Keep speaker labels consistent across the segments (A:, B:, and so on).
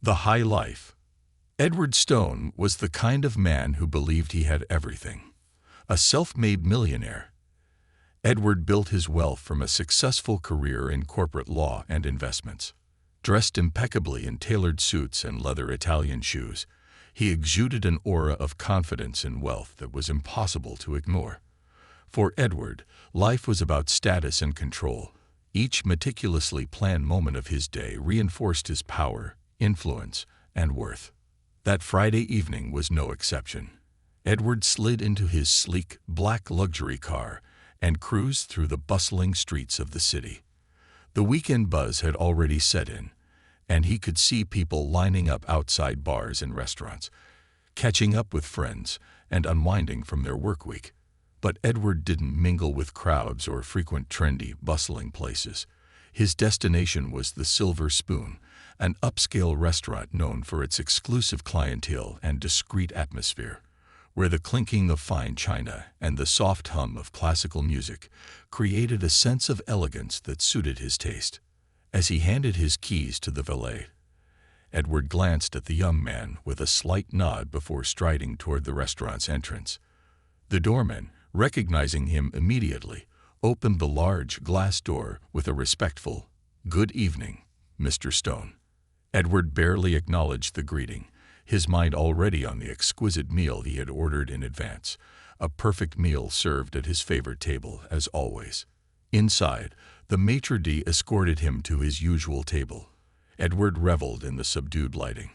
A: The high life. Edward Stone was the kind of man who believed he had everything. A self-made millionaire. Edward built his wealth from a successful career in corporate law and investments. Dressed impeccably in tailored suits and leather Italian shoes, he exuded an aura of confidence and wealth that was impossible to ignore. For Edward, life was about status and control. Each meticulously planned moment of his day reinforced his power, influence, and worth. That Friday evening was no exception. Edward slid into his sleek, black luxury car and cruised through the bustling streets of the city. The weekend buzz had already set in, and he could see people lining up outside bars and restaurants, catching up with friends and unwinding from their work week. But Edward didn't mingle with crowds or frequent trendy, bustling places. His destination was the Silver Spoon, an upscale restaurant known for its exclusive clientele and discreet atmosphere, where the clinking of fine china and the soft hum of classical music created a sense of elegance that suited his taste. As he handed his keys to the valet, Edward glanced at the young man with a slight nod before striding toward the restaurant's entrance. The doorman, recognizing him immediately, opened the large glass door with a respectful, "Good evening, Mr. Stone." Edward barely acknowledged the greeting, his mind already on the exquisite meal he had ordered in advance, a perfect meal served at his favorite table, as always. Inside, the maitre d' escorted him to his usual table. Edward reveled in the subdued lighting,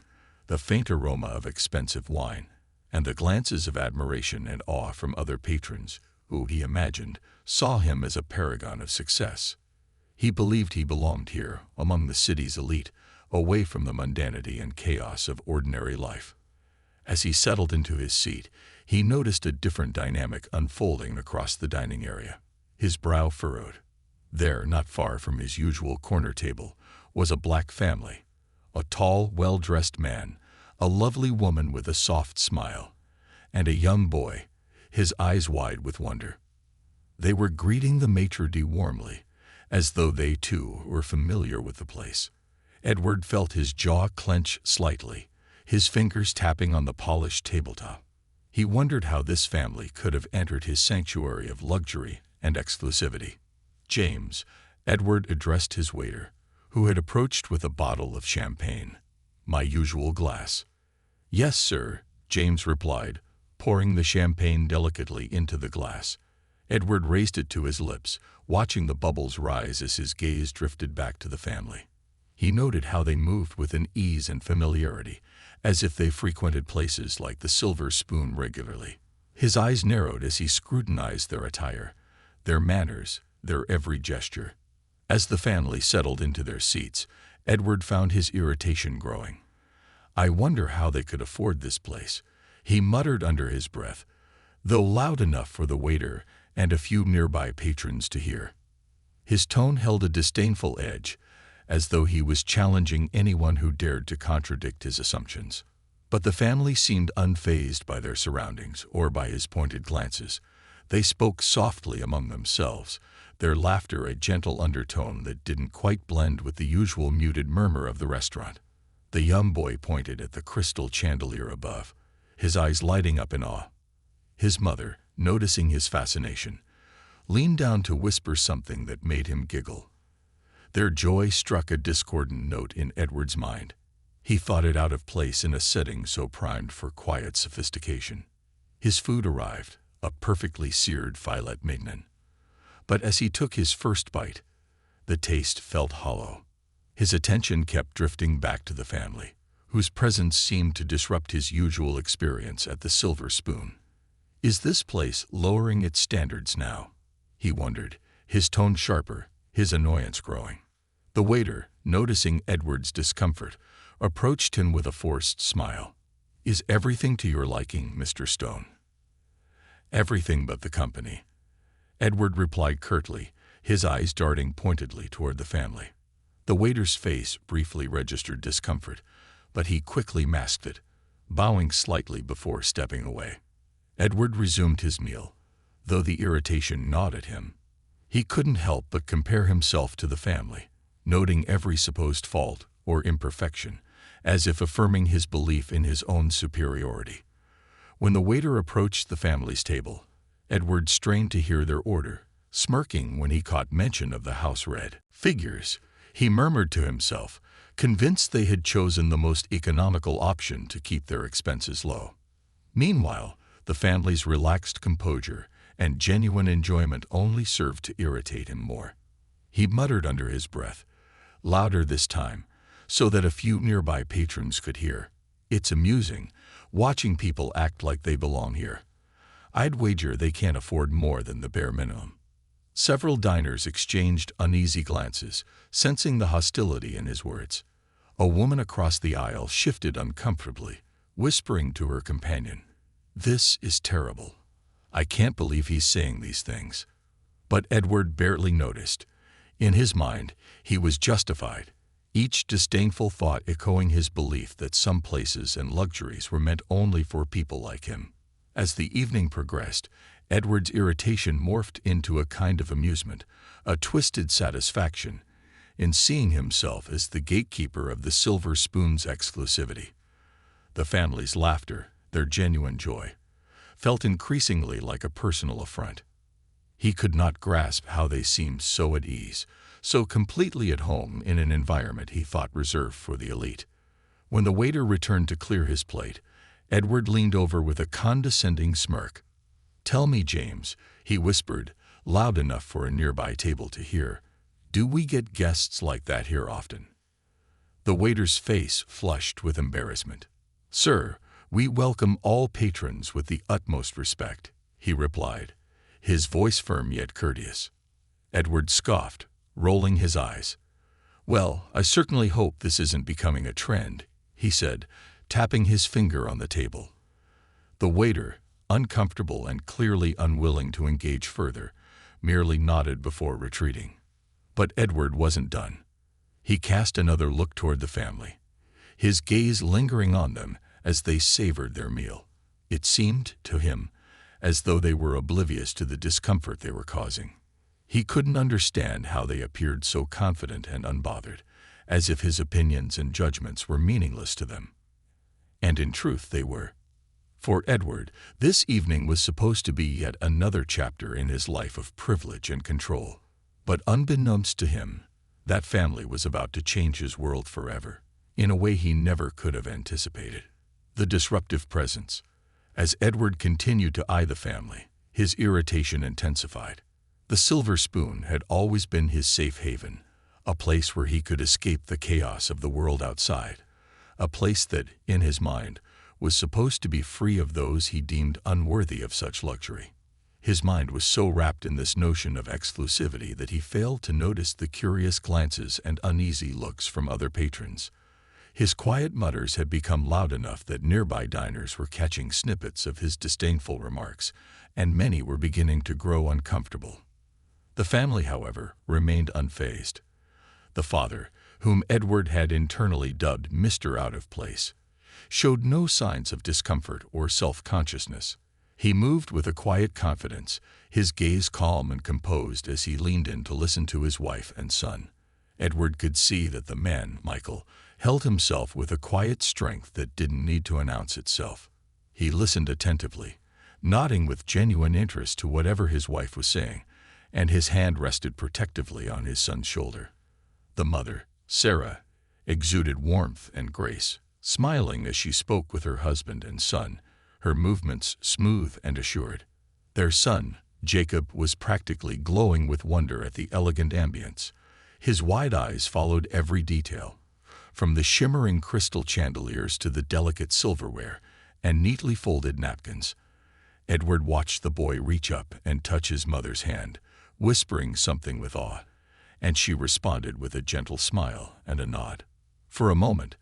A: the faint aroma of expensive wine, and the glances of admiration and awe from other patrons who, he imagined, saw him as a paragon of success. He believed he belonged here, among the city's elite, away from the mundanity and chaos of ordinary life. As he settled into his seat, he noticed a different dynamic unfolding across the dining area. His brow furrowed. There, not far from his usual corner table, was a black family. A tall, well-dressed man, a lovely woman with a soft smile, and a young boy, his eyes wide with wonder. They were greeting the maitre d' warmly, as though they too were familiar with the place. Edward felt his jaw clench slightly, his fingers tapping on the polished tabletop. He wondered how this family could have entered his sanctuary of luxury and exclusivity. "James," Edward addressed his waiter, who had approached with a bottle of champagne. "My usual glass." "Yes, sir," James replied, pouring the champagne delicately into the glass. Edward raised it to his lips, watching the bubbles rise as his gaze drifted back to the family. He noted how they moved with an ease and familiarity, as if they frequented places like the Silver Spoon regularly. His eyes narrowed as he scrutinized their attire, their manners, their every gesture. As the family settled into their seats, Edward found his irritation growing. "I wonder how they could afford this place," he muttered under his breath, though loud enough for the waiter and a few nearby patrons to hear. His tone held a disdainful edge, as though he was challenging anyone who dared to contradict his assumptions. But the family seemed unfazed by their surroundings or by his pointed glances. They spoke softly among themselves, their laughter a gentle undertone that didn't quite blend with the usual muted murmur of the restaurant. The young boy pointed at the crystal chandelier above, his eyes lighting up in awe. His mother, noticing his fascination, leaned down to whisper something that made him giggle. Their joy struck a discordant note in Edward's mind. He thought it out of place in a setting so primed for quiet sophistication. His food arrived, a perfectly seared filet mignon. But as he took his first bite, the taste felt hollow. His attention kept drifting back to the family, whose presence seemed to disrupt his usual experience at the Silver Spoon. "Is this place lowering its standards now?" he wondered, his tone sharper, his annoyance growing. The waiter, noticing Edward's discomfort, approached him with a forced smile. "Is everything to your liking, Mr. Stone?" "Everything but the company," Edward replied curtly, his eyes darting pointedly toward the family. The waiter's face briefly registered discomfort, but he quickly masked it, bowing slightly before stepping away. Edward resumed his meal, though the irritation gnawed at him. He couldn't help but compare himself to the family, noting every supposed fault or imperfection, as if affirming his belief in his own superiority. When the waiter approached the family's table, Edward strained to hear their order, smirking when he caught mention of the house-red figures. He murmured to himself, convinced they had chosen the most economical option to keep their expenses low. Meanwhile, the family's relaxed composure and genuine enjoyment only served to irritate him more. He muttered under his breath, louder this time, so that a few nearby patrons could hear, "It's amusing, watching people act like they belong here. I'd wager they can't afford more than the bare minimum." Several diners exchanged uneasy glances, sensing the hostility in his words. A woman across the aisle shifted uncomfortably, whispering to her companion, "This is terrible. I can't believe he's saying these things." But Edward barely noticed. In his mind, he was justified, each disdainful thought echoing his belief that some places and luxuries were meant only for people like him. As the evening progressed, Edward's irritation morphed into a kind of amusement, a twisted satisfaction, in seeing himself as the gatekeeper of the silver spoon's exclusivity. The family's laughter, their genuine joy, felt increasingly like a personal affront. He could not grasp how they seemed so at ease, so completely at home in an environment he thought reserved for the elite. When the waiter returned to clear his plate, Edward leaned over with a condescending smirk. "Tell me, James," he whispered, loud enough for a nearby table to hear, "do we get guests like that here often?" The waiter's face flushed with embarrassment. "Sir, we welcome all patrons with the utmost respect," he replied, his voice firm yet courteous. Edward scoffed, rolling his eyes. "Well, I certainly hope this isn't becoming a trend," he said, tapping his finger on the table. The waiter, uncomfortable and clearly unwilling to engage further, merely nodded before retreating. But Edward wasn't done. He cast another look toward the family, his gaze lingering on them as they savored their meal. It seemed, to him, as though they were oblivious to the discomfort they were causing. He couldn't understand how they appeared so confident and unbothered, as if his opinions and judgments were meaningless to them. And in truth they were. For Edward, this evening was supposed to be yet another chapter in his life of privilege and control. But unbeknownst to him, that family was about to change his world forever, in a way he never could have anticipated. The disruptive presence. As Edward continued to eye the family, his irritation intensified. The silver spoon had always been his safe haven, a place where he could escape the chaos of the world outside, a place that, in his mind, was supposed to be free of those he deemed unworthy of such luxury. His mind was so wrapped in this notion of exclusivity that he failed to notice the curious glances and uneasy looks from other patrons. His quiet mutters had become loud enough that nearby diners were catching snippets of his disdainful remarks, and many were beginning to grow uncomfortable. The family, however, remained unfazed. The father, whom Edward had internally dubbed Mr. Out of Place, showed no signs of discomfort or self-consciousness. He moved with a quiet confidence, his gaze calm and composed as he leaned in to listen to his wife and son. Edward could see that the man, Michael, held himself with a quiet strength that didn't need to announce itself. He listened attentively, nodding with genuine interest to whatever his wife was saying, and his hand rested protectively on his son's shoulder. The mother, Sarah, exuded warmth and grace, smiling as she spoke with her husband and son, her movements smooth and assured. Their son, Jacob, was practically glowing with wonder at the elegant ambience. His wide eyes followed every detail, from the shimmering crystal chandeliers to the delicate silverware and neatly folded napkins. Edward watched the boy reach up and touch his mother's hand, whispering something with awe, and she responded with a gentle smile and a nod. For a moment,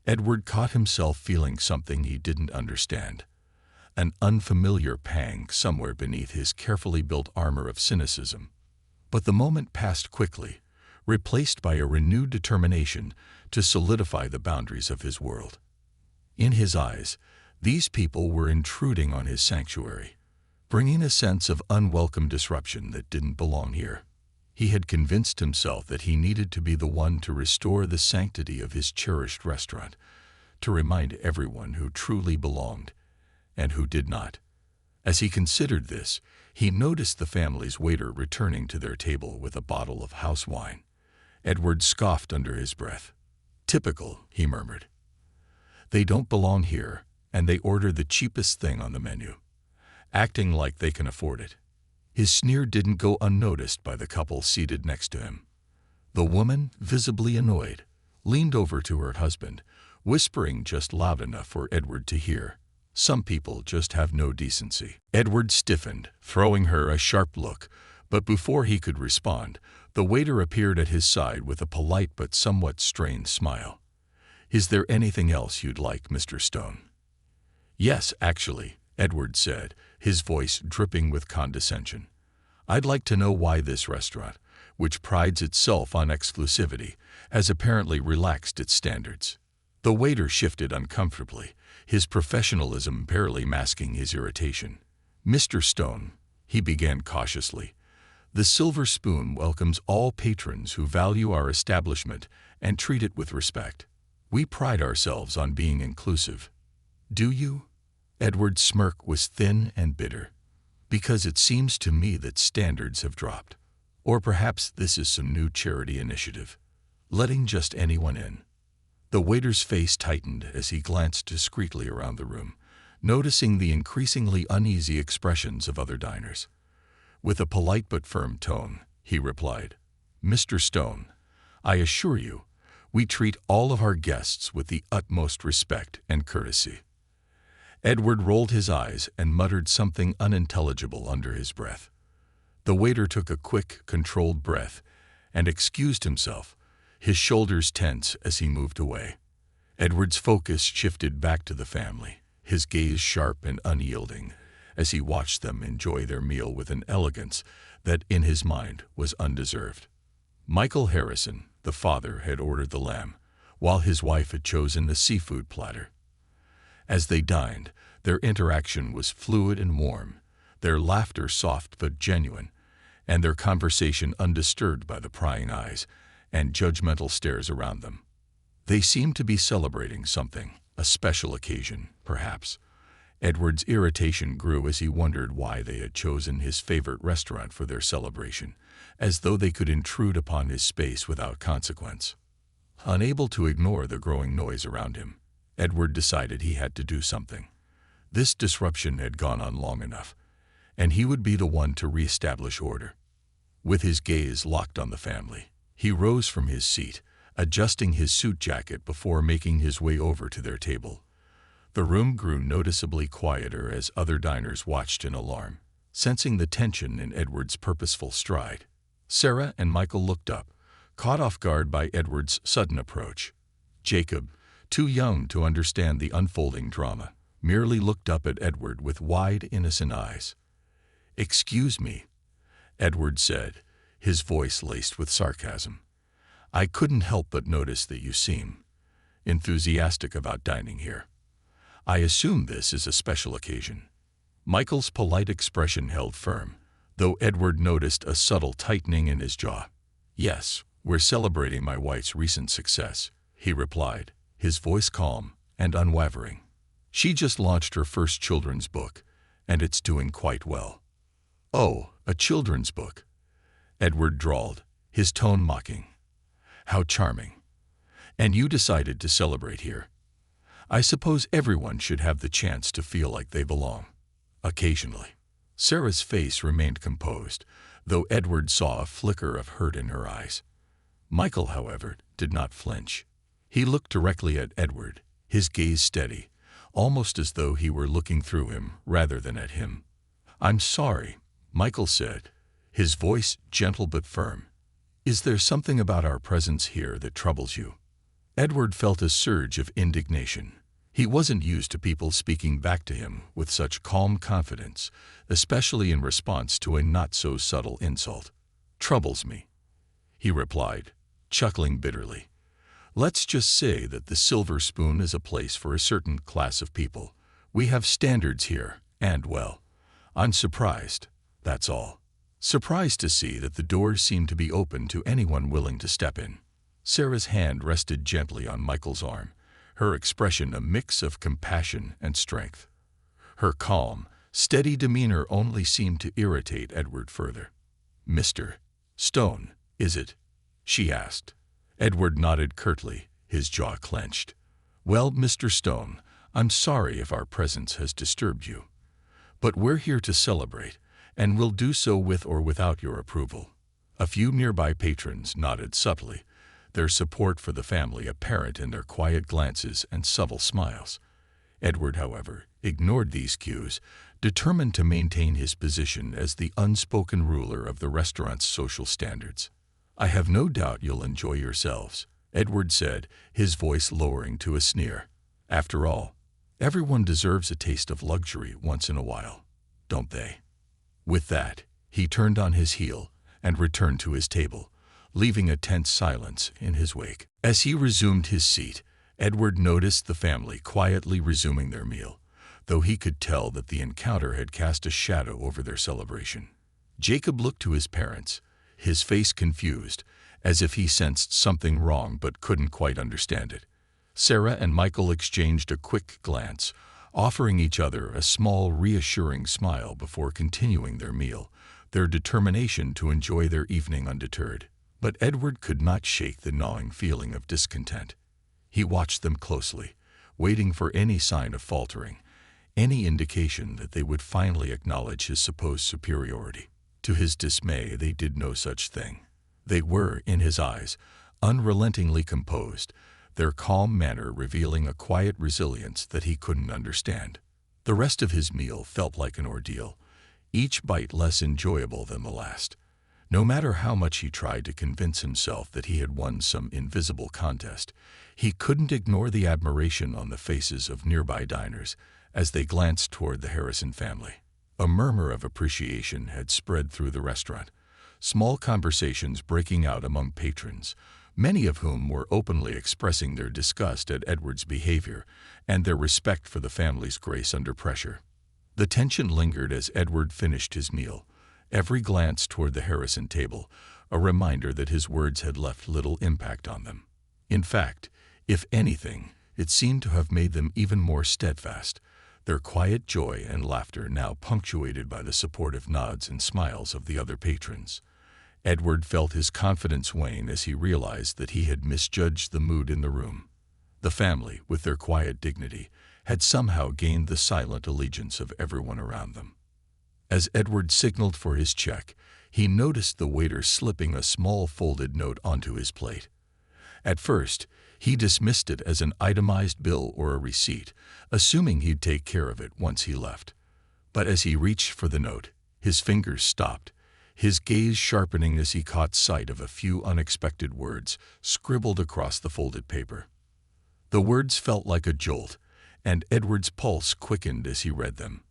A: Edward caught himself feeling something he didn't understand, an unfamiliar pang somewhere beneath his carefully built armor of cynicism. But the moment passed quickly, replaced by a renewed determination to solidify the boundaries of his world. In his eyes, these people were intruding on his sanctuary, bringing a sense of unwelcome disruption that didn't belong here. He had convinced himself that he needed to be the one to restore the sanctity of his cherished restaurant, to remind everyone who truly belonged and who did not. As he considered this, he noticed the family's waiter returning to their table with a bottle of house wine. Edward scoffed under his breath. "Typical," he murmured. "They don't belong here, and they order the cheapest thing on the menu, acting like they can afford it." His sneer didn't go unnoticed by the couple seated next to him. The woman, visibly annoyed, leaned over to her husband, whispering just loud enough for Edward to hear. "Some people just have no decency." Edward stiffened, throwing her a sharp look, but before he could respond, the waiter appeared at his side with a polite but somewhat strained smile. "Is there anything else you'd like, Mr. Stone?" "Yes, actually," Edward said, his voice dripping with condescension. "I'd like to know why this restaurant, which prides itself on exclusivity, has apparently relaxed its standards." The waiter shifted uncomfortably, his professionalism barely masking his irritation. "Mr. Stone," he began cautiously, "the Silver Spoon welcomes all patrons who value our establishment and treat it with respect. We pride ourselves on being inclusive." "Do you?" Edward's smirk was thin and bitter. "Because it seems to me that standards have dropped. Or perhaps this is some new charity initiative, letting just anyone in." The waiter's face tightened as he glanced discreetly around the room, noticing the increasingly uneasy expressions of other diners. With a polite but firm tone, he replied, "Mr. Stone, I assure you, we treat all of our guests with the utmost respect and courtesy." Edward rolled his eyes and muttered something unintelligible under his breath. The waiter took a quick, controlled breath and excused himself, his shoulders tense as he moved away. Edward's focus shifted back to the family, his gaze sharp and unyielding, as he watched them enjoy their meal with an elegance that, in his mind, was undeserved. Michael Harrison, the father, had ordered the lamb, while his wife had chosen the seafood platter. As they dined, their interaction was fluid and warm, their laughter soft but genuine, and their conversation undisturbed by the prying eyes and judgmental stares around them. They seemed to be celebrating something, a special occasion, perhaps. Edward's irritation grew as he wondered why they had chosen his favorite restaurant for their celebration, as though they could intrude upon his space without consequence. Unable to ignore the growing noise around him, Edward decided he had to do something. This disruption had gone on long enough, and he would be the one to reestablish order. With his gaze locked on the family, he rose from his seat, adjusting his suit jacket before making his way over to their table. The room grew noticeably quieter as other diners watched in alarm, sensing the tension in Edward's purposeful stride. Sarah and Michael looked up, caught off guard by Edward's sudden approach. Jacob, too young to understand the unfolding drama, merely looked up at Edward with wide, innocent eyes. "Excuse me," Edward said, his voice laced with sarcasm. "I couldn't help but notice that you seem enthusiastic about dining here. I assume this is a special occasion." Michael's polite expression held firm, though Edward noticed a subtle tightening in his jaw. "Yes, we're celebrating my wife's recent success," he replied, his voice calm and unwavering. "She just launched her first children's book, and it's doing quite well." "Oh, a children's book," Edward drawled, his tone mocking. "How charming. And you decided to celebrate here. I suppose everyone should have the chance to feel like they belong. Occasionally." Sarah's face remained composed, though Edward saw a flicker of hurt in her eyes. Michael, however, did not flinch. He looked directly at Edward, his gaze steady, almost as though he were looking through him rather than at him. "I'm sorry," Michael said, his voice gentle but firm. "Is there something about our presence here that troubles you?" Edward felt a surge of indignation. He wasn't used to people speaking back to him with such calm confidence, especially in response to a not-so-subtle insult. "Troubles me," he replied, chuckling bitterly. "Let's just say that the Silver Spoon is a place for a certain class of people. We have standards here, and, well, I'm surprised, that's all. Surprised to see that the doors seem to be open to anyone willing to step in." Sarah's hand rested gently on Michael's arm, her expression a mix of compassion and strength. Her calm, steady demeanor only seemed to irritate Edward further. "Mr. Stone, is it?" she asked. Edward nodded curtly, his jaw clenched. "Well, Mr. Stone, I'm sorry if our presence has disturbed you. But we're here to celebrate, and we'll do so with or without your approval." A few nearby patrons nodded subtly, their support for the family apparent in their quiet glances and subtle smiles. Edward, however, ignored these cues, determined to maintain his position as the unspoken ruler of the restaurant's social standards. "I have no doubt you'll enjoy yourselves," Edward said, his voice lowering to a sneer. "After all, everyone deserves a taste of luxury once in a while, don't they?" With that, he turned on his heel and returned to his table, leaving a tense silence in his wake. As he resumed his seat, Edward noticed the family quietly resuming their meal, though he could tell that the encounter had cast a shadow over their celebration. Jacob looked to his parents, his face confused, as if he sensed something wrong but couldn't quite understand it. Sarah and Michael exchanged a quick glance, offering each other a small, reassuring smile before continuing their meal, their determination to enjoy their evening undeterred. But Edward could not shake the gnawing feeling of discontent. He watched them closely, waiting for any sign of faltering, any indication that they would finally acknowledge his supposed superiority. To his dismay, they did no such thing. They were, in his eyes, unrelentingly composed, their calm manner revealing a quiet resilience that he couldn't understand. The rest of his meal felt like an ordeal, each bite less enjoyable than the last. No matter how much he tried to convince himself that he had won some invisible contest, he couldn't ignore the admiration on the faces of nearby diners as they glanced toward the Harrison family. A murmur of appreciation had spread through the restaurant, small conversations breaking out among patrons, many of whom were openly expressing their disgust at Edward's behavior and their respect for the family's grace under pressure. The tension lingered as Edward finished his meal, every glance toward the Harrison table a reminder that his words had left little impact on them. In fact, if anything, it seemed to have made them even more steadfast, their quiet joy and laughter now punctuated by the supportive nods and smiles of the other patrons. Edward felt his confidence wane as he realized that he had misjudged the mood in the room. The family, with their quiet dignity, had somehow gained the silent allegiance of everyone around them. As Edward signaled for his check, he noticed the waiter slipping a small folded note onto his plate. At first, he dismissed it as an itemized bill or a receipt, assuming he'd take care of it once he left. But as he reached for the note, his fingers stopped, his gaze sharpening as he caught sight of a few unexpected words scribbled across the folded paper. The words felt like a jolt, and Edward's pulse quickened as he read them.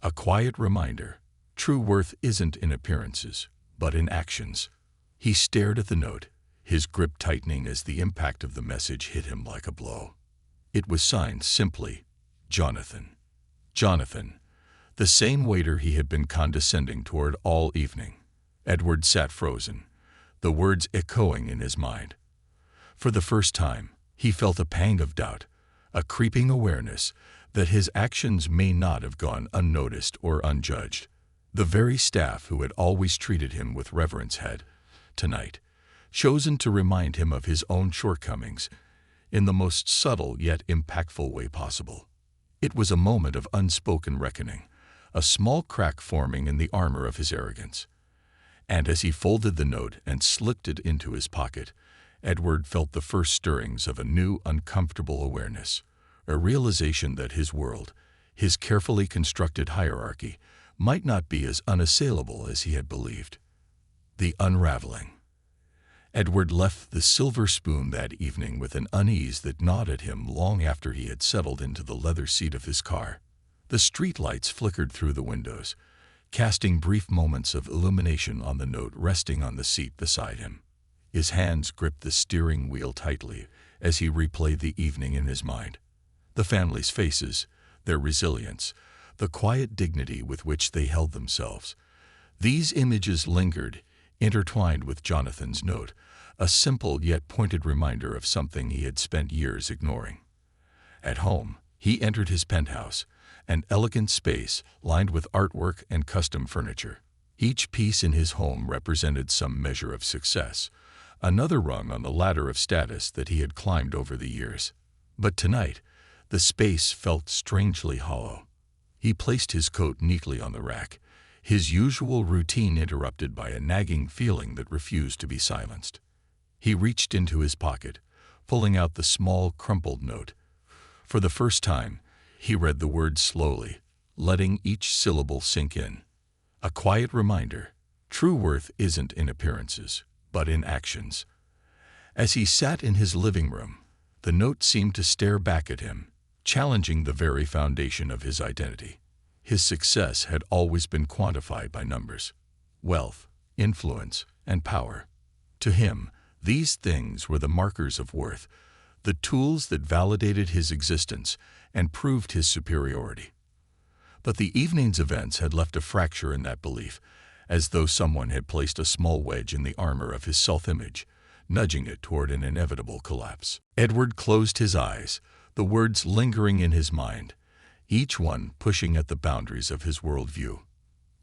A: A quiet reminder: true worth isn't in appearances, but in actions. He stared at the note, his grip tightening as the impact of the message hit him like a blow. It was signed simply, Jonathan. Jonathan, the same waiter he had been condescending toward all evening. Edward sat frozen, the words echoing in his mind. For the first time, he felt a pang of doubt, a creeping awareness that his actions may not have gone unnoticed or unjudged. The very staff who had always treated him with reverence had, tonight, chosen to remind him of his own shortcomings in the most subtle yet impactful way possible. It was a moment of unspoken reckoning, a small crack forming in the armor of his arrogance. And as he folded the note and slipped it into his pocket, Edward felt the first stirrings of a new, uncomfortable awareness, a realization that his world, his carefully constructed hierarchy, might not be as unassailable as he had believed. The unraveling. Edward left the Silver Spoon that evening with an unease that gnawed at him long after he had settled into the leather seat of his car. The streetlights flickered through the windows, casting brief moments of illumination on the note resting on the seat beside him. His hands gripped the steering wheel tightly as he replayed the evening in his mind. The family's faces, their resilience, the quiet dignity with which they held themselves. These images lingered, intertwined with Jonathan's note, a simple yet pointed reminder of something he had spent years ignoring. At home, he entered his penthouse, an elegant space lined with artwork and custom furniture. Each piece in his home represented some measure of success, another rung on the ladder of status that he had climbed over the years. But tonight, the space felt strangely hollow. He placed his coat neatly on the rack, his usual routine interrupted by a nagging feeling that refused to be silenced. He reached into his pocket, pulling out the small, crumpled note. For the first time, he read the words slowly, letting each syllable sink in. A quiet reminder: true worth isn't in appearances, but in actions. As he sat in his living room, the note seemed to stare back at him, challenging the very foundation of his identity. His success had always been quantified by numbers: wealth, influence, and power. To him, these things were the markers of worth, the tools that validated his existence and proved his superiority. But the evening's events had left a fracture in that belief, as though someone had placed a small wedge in the armor of his self-image, nudging it toward an inevitable collapse. Edward closed his eyes, the words lingering in his mind, each one pushing at the boundaries of his worldview.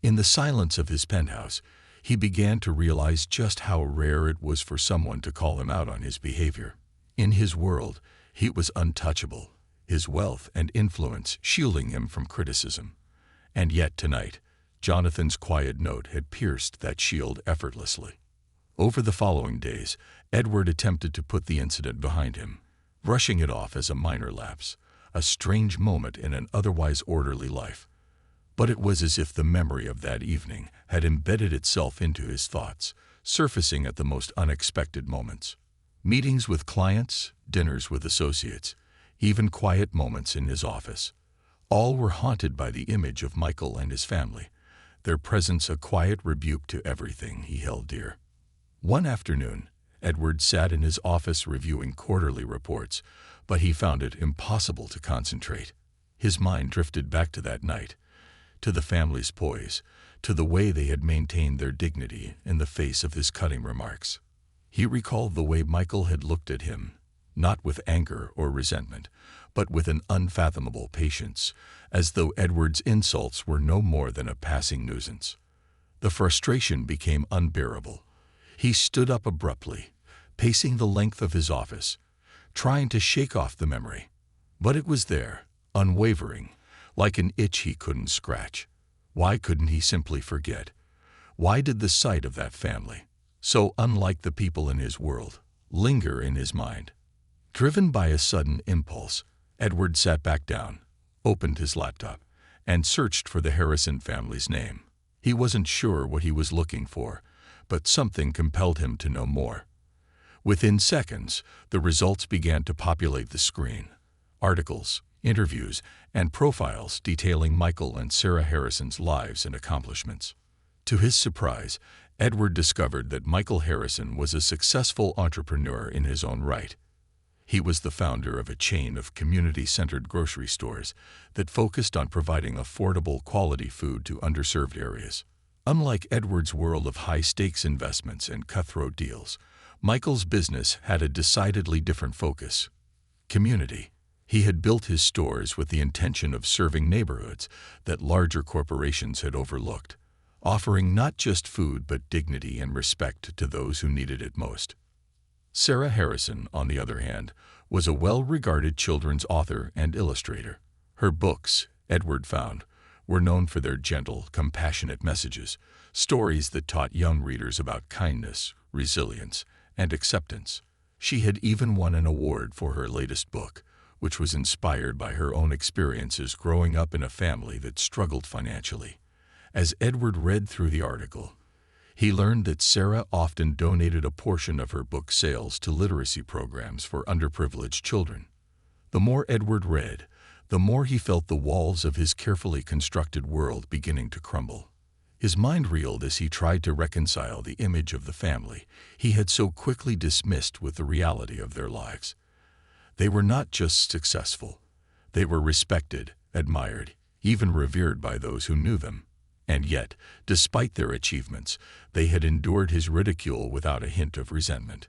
A: In the silence of his penthouse, he began to realize just how rare it was for someone to call him out on his behavior. In his world, he was untouchable, his wealth and influence shielding him from criticism. And yet tonight, Jonathan's quiet note had pierced that shield effortlessly. Over the following days, Edward attempted to put the incident behind him, brushing it off as a minor lapse, a strange moment in an otherwise orderly life. But it was as if the memory of that evening had embedded itself into his thoughts, surfacing at the most unexpected moments. Meetings with clients, dinners with associates, even quiet moments in his office. All were haunted by the image of Michael and his family, their presence a quiet rebuke to everything he held dear. One afternoon, Edward sat in his office reviewing quarterly reports, but he found it impossible to concentrate. His mind drifted back to that night, to the family's poise, to the way they had maintained their dignity in the face of his cutting remarks. He recalled the way Michael had looked at him, not with anger or resentment, but with an unfathomable patience, as though Edward's insults were no more than a passing nuisance. The frustration became unbearable. He stood up abruptly, pacing the length of his office, trying to shake off the memory. But it was there, unwavering, like an itch he couldn't scratch. Why couldn't he simply forget? Why did the sight of that family, so unlike the people in his world, linger in his mind? Driven by a sudden impulse, Edward sat back down, opened his laptop, and searched for the Harrison family's name. He wasn't sure what he was looking for, but something compelled him to know more. Within seconds, the results began to populate the screen. Articles, interviews, and profiles detailing Michael and Sarah Harrison's lives and accomplishments. To his surprise, Edward discovered that Michael Harrison was a successful entrepreneur in his own right. He was the founder of a chain of community-centered grocery stores that focused on providing affordable, quality food to underserved areas. Unlike Edward's world of high-stakes investments and cutthroat deals, Michael's business had a decidedly different focus: community. He had built his stores with the intention of serving neighborhoods that larger corporations had overlooked, offering not just food but dignity and respect to those who needed it most. Sarah Harrison, on the other hand, was a well-regarded children's author and illustrator. Her books, Edward found, were known for their gentle, compassionate messages, stories that taught young readers about kindness, resilience, and acceptance. She had even won an award for her latest book, which was inspired by her own experiences growing up in a family that struggled financially. As Edward read through the article, he learned that Sarah often donated a portion of her book sales to literacy programs for underprivileged children. The more Edward read, the more he felt the walls of his carefully constructed world beginning to crumble. His mind reeled as he tried to reconcile the image of the family he had so quickly dismissed with the reality of their lives. They were not just successful. They were respected, admired, even revered by those who knew them. And yet, despite their achievements, they had endured his ridicule without a hint of resentment.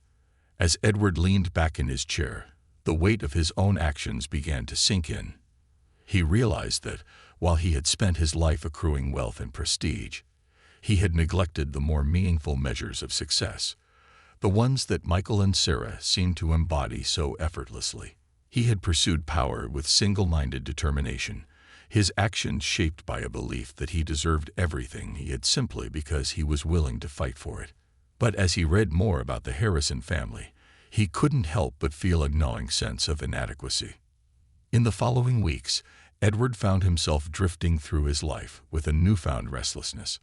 A: As Edward leaned back in his chair, the The weight of his own actions began to sink in. He realized that, while he had spent his life accruing wealth and prestige, he had neglected the more meaningful measures of success, the ones that Michael and Sarah seemed to embody so effortlessly. He had pursued power with single-minded determination, his actions shaped by a belief that he deserved everything he had simply because he was willing to fight for it. But as he read more about the Harrison family, he couldn't help but feel a gnawing sense of inadequacy. In the following weeks, Edward found himself drifting through his life with a newfound restlessness.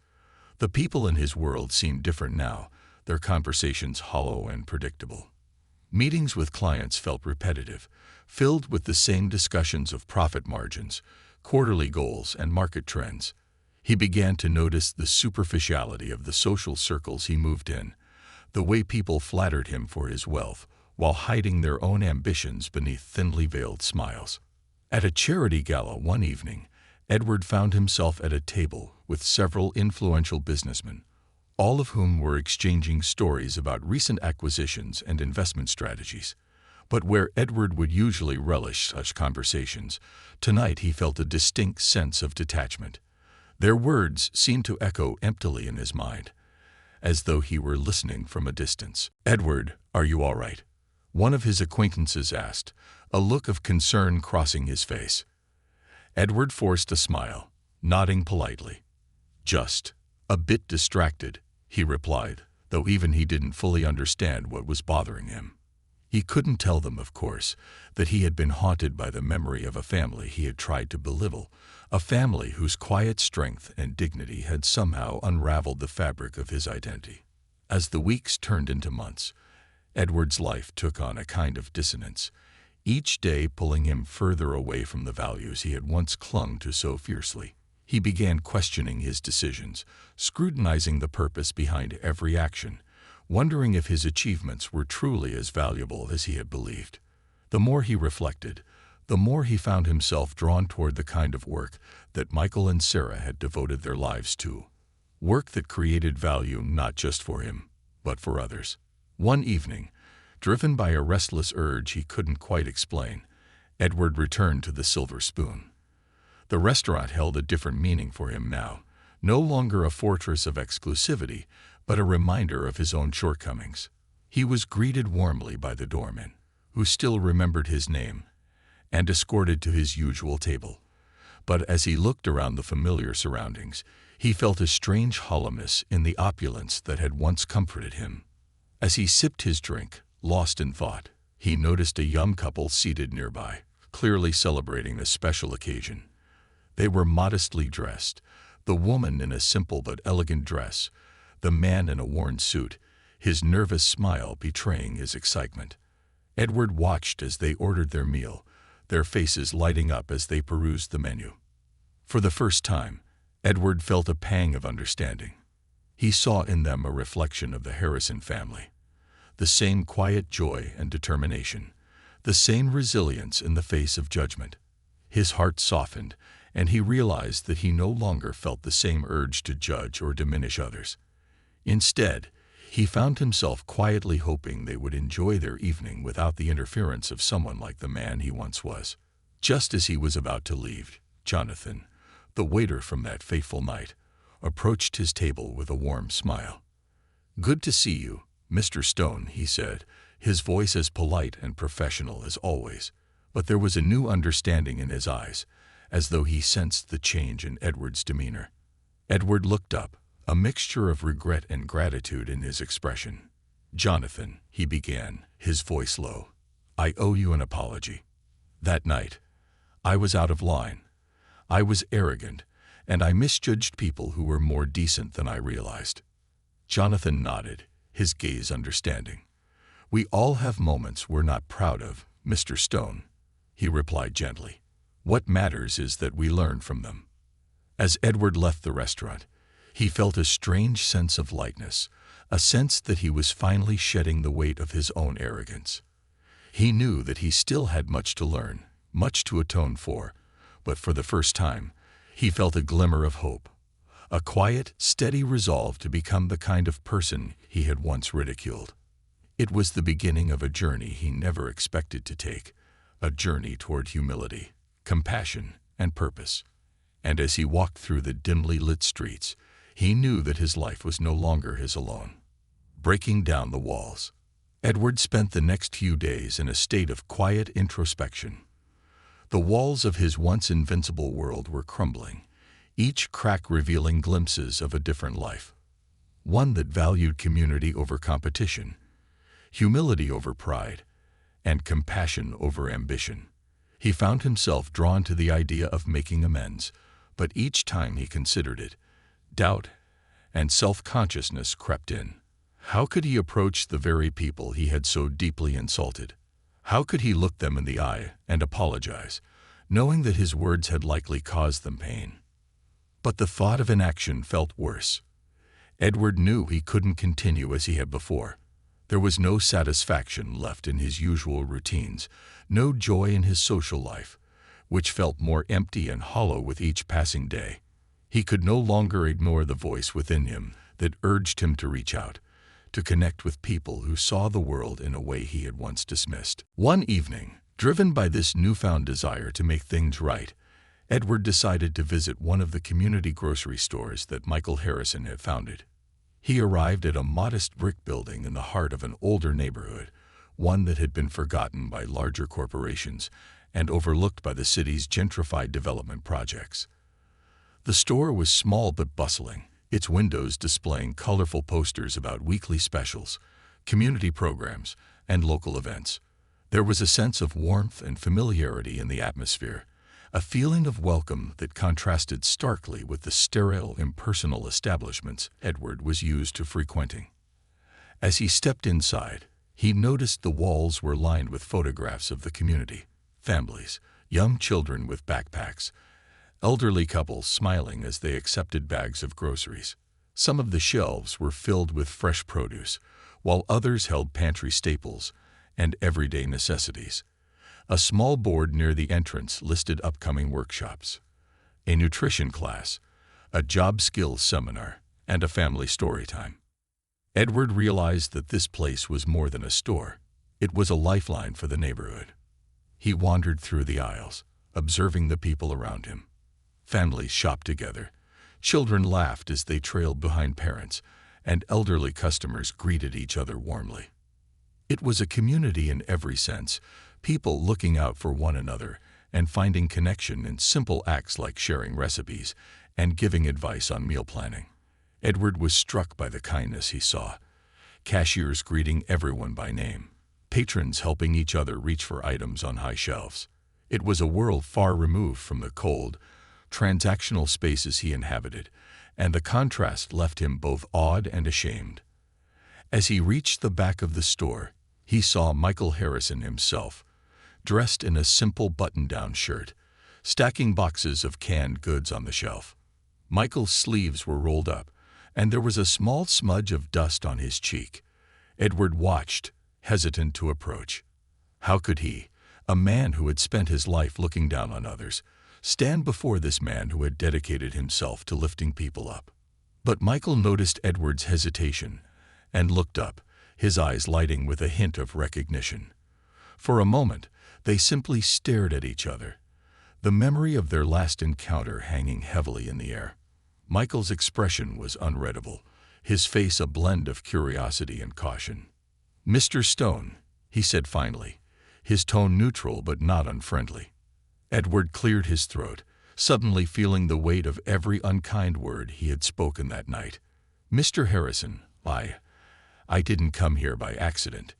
A: The people in his world seemed different now, their conversations hollow and predictable. Meetings with clients felt repetitive, filled with the same discussions of profit margins, quarterly goals, and market trends. He began to notice the superficiality of the social circles he moved in, the way people flattered him for his wealth, while hiding their own ambitions beneath thinly veiled smiles. At a charity gala one evening, Edward found himself at a table with several influential businessmen, all of whom were exchanging stories about recent acquisitions and investment strategies. But where Edward would usually relish such conversations, tonight he felt a distinct sense of detachment. Their words seemed to echo emptily in his mind, as though he were listening from a distance. "Edward, are you all right?" one of his acquaintances asked, a look of concern crossing his face. Edward forced a smile, nodding politely. "Just a bit distracted," he replied, though even he didn't fully understand what was bothering him. He couldn't tell them, of course, that he had been haunted by the memory of a family he had tried to belittle, a family whose quiet strength and dignity had somehow unraveled the fabric of his identity. As the weeks turned into months, Edward's life took on a kind of dissonance, each day pulling him further away from the values he had once clung to so fiercely. He began questioning his decisions, scrutinizing the purpose behind every action, wondering if his achievements were truly as valuable as he had believed. The more he reflected, the more he found himself drawn toward the kind of work that Michael and Sarah had devoted their lives to. Work that created value not just for him, but for others. One evening, driven by a restless urge he couldn't quite explain, Edward returned to the Silver Spoon. The restaurant held a different meaning for him now, no longer a fortress of exclusivity, but a reminder of his own shortcomings. He was greeted warmly by the doorman, who still remembered his name, and escorted to his usual table. But as he looked around the familiar surroundings, he felt a strange hollowness in the opulence that had once comforted him. As he sipped his drink, lost in thought, he noticed a young couple seated nearby, clearly celebrating a special occasion. They were modestly dressed, the woman in a simple but elegant dress, the man in a worn suit, his nervous smile betraying his excitement. Edward watched as they ordered their meal, their faces lighting up as they perused the menu. For the first time, Edward felt a pang of understanding. He saw in them a reflection of the Harrison family. The same quiet joy and determination, the same resilience in the face of judgment. His heart softened, and he realized that he no longer felt the same urge to judge or diminish others. Instead, he found himself quietly hoping they would enjoy their evening without the interference of someone like the man he once was. Just as he was about to leave, Jonathan, the waiter from that fateful night, approached his table with a warm smile. "Good to see you, Mr. Stone," he said, his voice as polite and professional as always. But there was a new understanding in his eyes, as though he sensed the change in Edward's demeanor. Edward looked up, a mixture of regret and gratitude in his expression. "Jonathan," he began, his voice low, "I owe you an apology. That night, I was out of line. I was arrogant, and I misjudged people who were more decent than I realized." Jonathan nodded, his gaze understanding. "We all have moments we're not proud of, Mr. Stone," he replied gently. "What matters is that we learn from them." As Edward left the restaurant, he felt a strange sense of lightness, a sense that he was finally shedding the weight of his own arrogance. He knew that he still had much to learn, much to atone for, but for the first time, he felt a glimmer of hope, a quiet, steady resolve to become the kind of person he had once ridiculed. It was the beginning of a journey he never expected to take, a journey toward humility, compassion, and purpose. And as he walked through the dimly lit streets, he knew that his life was no longer his alone. Breaking down the walls. Edward spent the next few days in a state of quiet introspection. The walls of his once invincible world were crumbling, each crack revealing glimpses of a different life. One that valued community over competition, humility over pride, and compassion over ambition. He found himself drawn to the idea of making amends, but each time he considered it, doubt and self-consciousness crept in. How could he approach the very people he had so deeply insulted? How could he look them in the eye and apologize, knowing that his words had likely caused them pain? But the thought of inaction felt worse. Edward knew he couldn't continue as he had before. There was no satisfaction left in his usual routines, no joy in his social life, which felt more empty and hollow with each passing day. He could no longer ignore the voice within him that urged him to reach out, to connect with people who saw the world in a way he had once dismissed. One evening, driven by this newfound desire to make things right, Edward decided to visit one of the community grocery stores that Michael Harrison had founded. He arrived at a modest brick building in the heart of an older neighborhood, one that had been forgotten by larger corporations and overlooked by the city's gentrified development projects. The store was small but bustling, its windows displaying colorful posters about weekly specials, community programs, and local events. There was a sense of warmth and familiarity in the atmosphere, a feeling of welcome that contrasted starkly with the sterile, impersonal establishments Edward was used to frequenting. As he stepped inside, he noticed the walls were lined with photographs of the community, families, young children with backpacks, elderly couples smiling as they accepted bags of groceries. Some of the shelves were filled with fresh produce, while others held pantry staples and everyday necessities. A small board near the entrance listed upcoming workshops, a nutrition class, a job skills seminar, and a family story time. Edward realized that this place was more than a store. It was a lifeline for the neighborhood. He wandered through the aisles, observing the people around him. Families shopped together, children laughed as they trailed behind parents, and elderly customers greeted each other warmly. It was a community in every sense, people looking out for one another and finding connection in simple acts like sharing recipes and giving advice on meal planning. Edward was struck by the kindness he saw. Cashiers greeting everyone by name, patrons helping each other reach for items on high shelves. It was a world far removed from the cold, transactional spaces he inhabited, and the contrast left him both awed and ashamed. As he reached the back of the store, he saw Michael Harrison himself, dressed in a simple button-down shirt, stacking boxes of canned goods on the shelf. Michael's sleeves were rolled up, and there was a small smudge of dust on his cheek. Edward watched, hesitant to approach. How could he, a man who had spent his life looking down on others, stand before this man who had dedicated himself to lifting people up? But Michael noticed Edward's hesitation and looked up, his eyes lighting with a hint of recognition. For a moment, they simply stared at each other, the memory of their last encounter hanging heavily in the air. Michael's expression was unreadable, his face a blend of curiosity and caution. "Mr. Stone," he said finally, his tone neutral but not unfriendly. Edward cleared his throat, suddenly feeling the weight of every unkind word he had spoken that night. "Mr. Harrison, I didn't come here by accident,"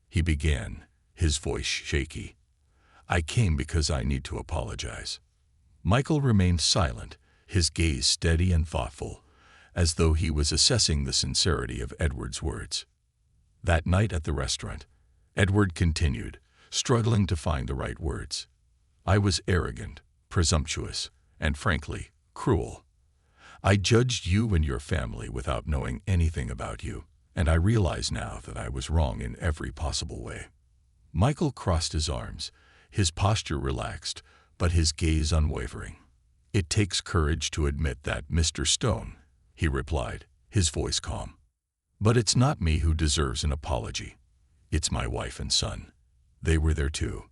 A: he began, his voice shaky. "I came because I need to apologize." Michael remained silent, his gaze steady and thoughtful, as though he was assessing the sincerity of Edward's words. That night at the restaurant, Edward continued, struggling to find the right words. "I was arrogant, presumptuous, and frankly, cruel. I judged you and your family without knowing anything about you, and I realize now that I was wrong in every possible way." Michael crossed his arms, his posture relaxed, but his gaze unwavering. "It takes courage to admit that, Mr. Stone," he replied, his voice calm. "But it's not me who deserves an apology. It's my wife and son. They were there too.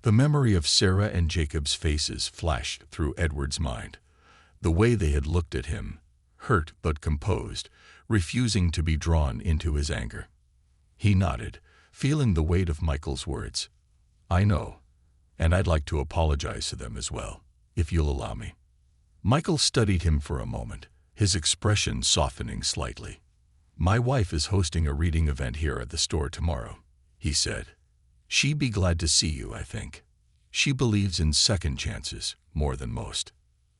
A: The memory of Sarah and Jacob's faces flashed through Edward's mind. The way they had looked at him, hurt but composed, refusing to be drawn into his anger. He nodded, feeling the weight of Michael's words. I know, and I'd like to apologize to them as well, if you'll allow me. Michael studied him for a moment, his expression softening slightly. My wife is hosting a reading event here at the store tomorrow, he said. She'd be glad to see you, I think. She believes in second chances more than most.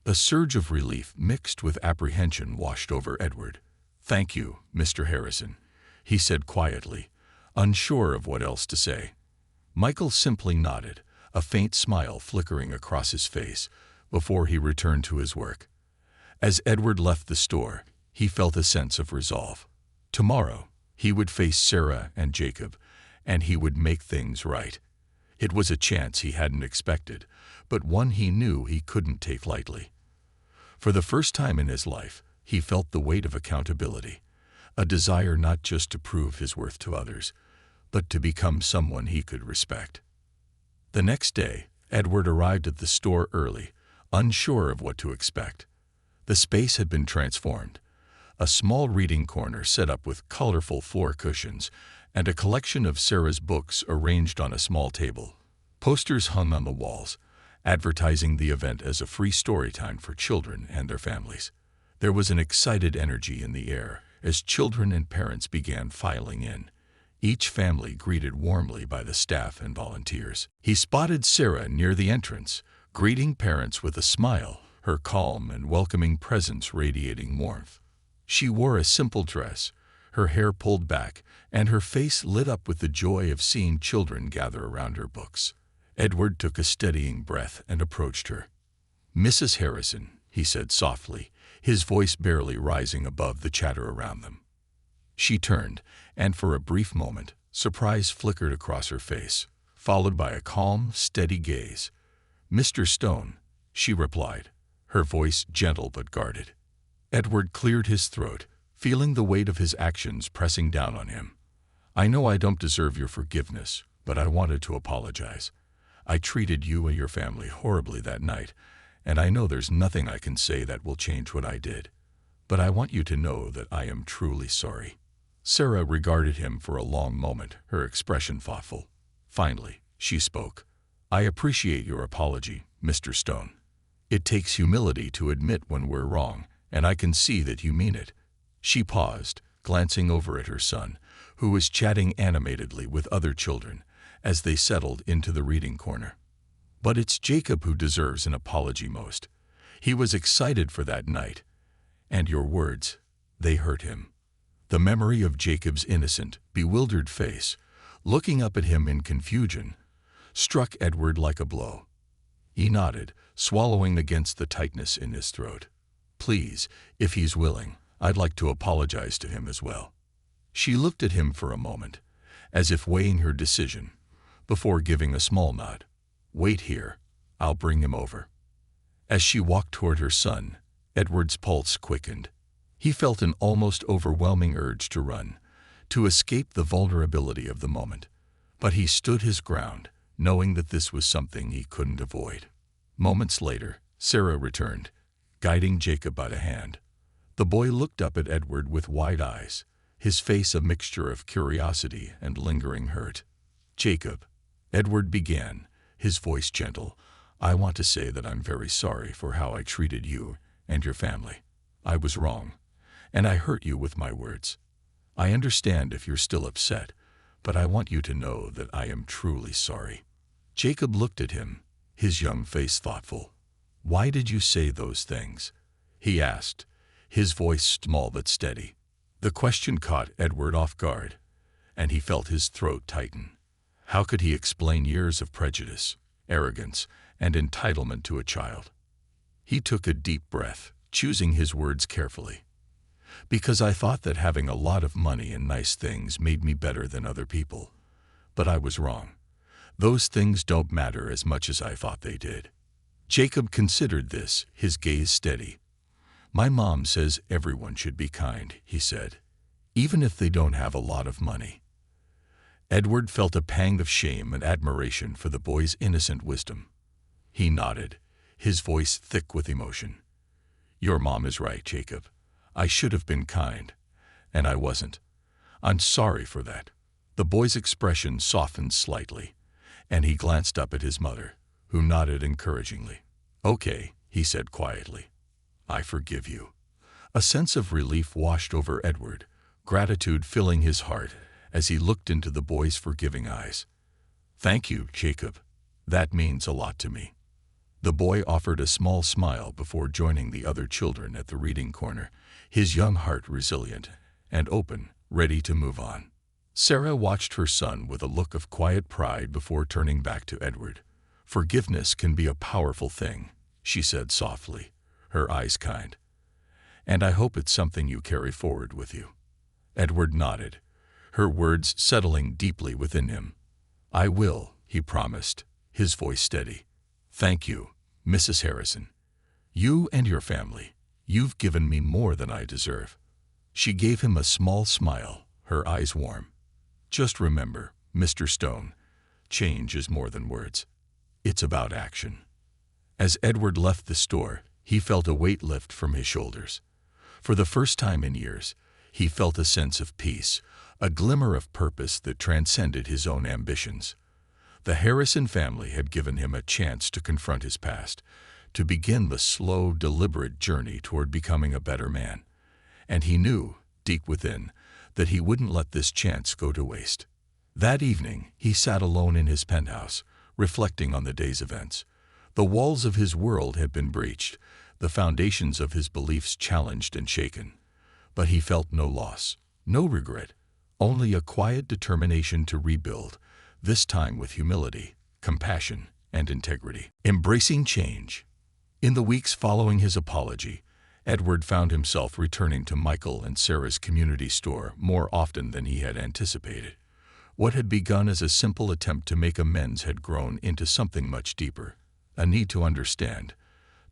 A: A surge of relief mixed with apprehension washed over Edward. Thank you, Mr. Harrison, he said quietly, unsure of what else to say. Michael simply nodded, a faint smile flickering across his face, before he returned to his work. As Edward left the store, he felt a sense of resolve. Tomorrow, he would face Sarah and Jacob, and he would make things right. It was a chance he hadn't expected, but one he knew he couldn't take lightly. For the first time in his life, he felt the weight of accountability, a desire not just to prove his worth to others, but to become someone he could respect. The next day, Edward arrived at the store early, unsure of what to expect. The space had been transformed. A small reading corner set up with colorful floor cushions and a collection of Sarah's books arranged on a small table. Posters hung on the walls, advertising the event as a free story time for children and their families. There was an excited energy in the air as children and parents began filing in, each family greeted warmly by the staff and volunteers. He spotted Sarah near the entrance, greeting parents with a smile, her calm and welcoming presence radiating warmth. She wore a simple dress, her hair pulled back, and her face lit up with the joy of seeing children gather around her books. Edward took a steadying breath and approached her. Mrs. Harrison, he said softly, his voice barely rising above the chatter around them. She turned, and for a brief moment, surprise flickered across her face, followed by a calm, steady gaze. Mr. Stone, she replied, her voice gentle but guarded. Edward cleared his throat, feeling the weight of his actions pressing down on him. I know I don't deserve your forgiveness, but I wanted to apologize. I treated you and your family horribly that night, and I know there's nothing I can say that will change what I did. But I want you to know that I am truly sorry. Sarah regarded him for a long moment, her expression thoughtful. Finally, she spoke. I appreciate your apology, Mr. Stone. It takes humility to admit when we're wrong, and I can see that you mean it. She paused, glancing over at her son, who was chatting animatedly with other children as they settled into the reading corner. But it's Jacob who deserves an apology most. He was excited for that night. And your words, they hurt him. The memory of Jacob's innocent, bewildered face, looking up at him in confusion, struck Edward like a blow. He nodded, swallowing against the tightness in his throat. Please, if he's willing, I'd like to apologize to him as well. She looked at him for a moment, as if weighing her decision, before giving a small nod. Wait here, I'll bring him over. As she walked toward her son, Edward's pulse quickened. He felt an almost overwhelming urge to run, to escape the vulnerability of the moment. But he stood his ground, knowing that this was something he couldn't avoid. Moments later, Sarah returned, guiding Jacob by the hand. The boy looked up at Edward with wide eyes, his face a mixture of curiosity and lingering hurt. Jacob, Edward began, his voice gentle, I want to say that I'm very sorry for how I treated you and your family. I was wrong, and I hurt you with my words. I understand if you're still upset, but I want you to know that I am truly sorry. Jacob looked at him, his young face thoughtful. Why did you say those things? He asked, his voice small but steady. The question caught Edward off guard, and he felt his throat tighten. How could he explain years of prejudice, arrogance, and entitlement to a child? He took a deep breath, choosing his words carefully. Because I thought that having a lot of money and nice things made me better than other people. But I was wrong. Those things don't matter as much as I thought they did. Jacob considered this, his gaze steady. My mom says everyone should be kind, he said, even if they don't have a lot of money. Edward felt a pang of shame and admiration for the boy's innocent wisdom. He nodded, his voice thick with emotion. "Your mom is right, Jacob. I should have been kind, and I wasn't. I'm sorry for that." The boy's expression softened slightly, and he glanced up at his mother, who nodded encouragingly. "Okay," he said quietly. "I forgive you." A sense of relief washed over Edward, gratitude filling his heart as he looked into the boy's forgiving eyes. "Thank you, Jacob. That means a lot to me." The boy offered a small smile before joining the other children at the reading corner, his young heart resilient and open, ready to move on. Sarah watched her son with a look of quiet pride before turning back to Edward. "Forgiveness can be a powerful thing," she said softly, her eyes kind. "And I hope it's something you carry forward with you." Edward nodded, her words settling deeply within him. "I will," he promised, his voice steady. "Thank you, Mrs. Harrison. You and your family, you've given me more than I deserve." She gave him a small smile, her eyes warm. "Just remember, Mr. Stone, change is more than words. It's about action." As Edward left the store, he felt a weight lift from his shoulders. For the first time in years, he felt a sense of peace, a glimmer of purpose that transcended his own ambitions. The Harrison family had given him a chance to confront his past, to begin the slow, deliberate journey toward becoming a better man. And he knew, deep within, that he wouldn't let this chance go to waste. That evening, he sat alone in his penthouse, reflecting on the day's events. The walls of his world had been breached, the foundations of his beliefs challenged and shaken. But he felt no loss, no regret, only a quiet determination to rebuild, this time with humility, compassion, and integrity. Embracing change. In the weeks following his apology, Edward found himself returning to Michael and Sarah's community store more often than he had anticipated. What had begun as a simple attempt to make amends had grown into something much deeper, a need to understand,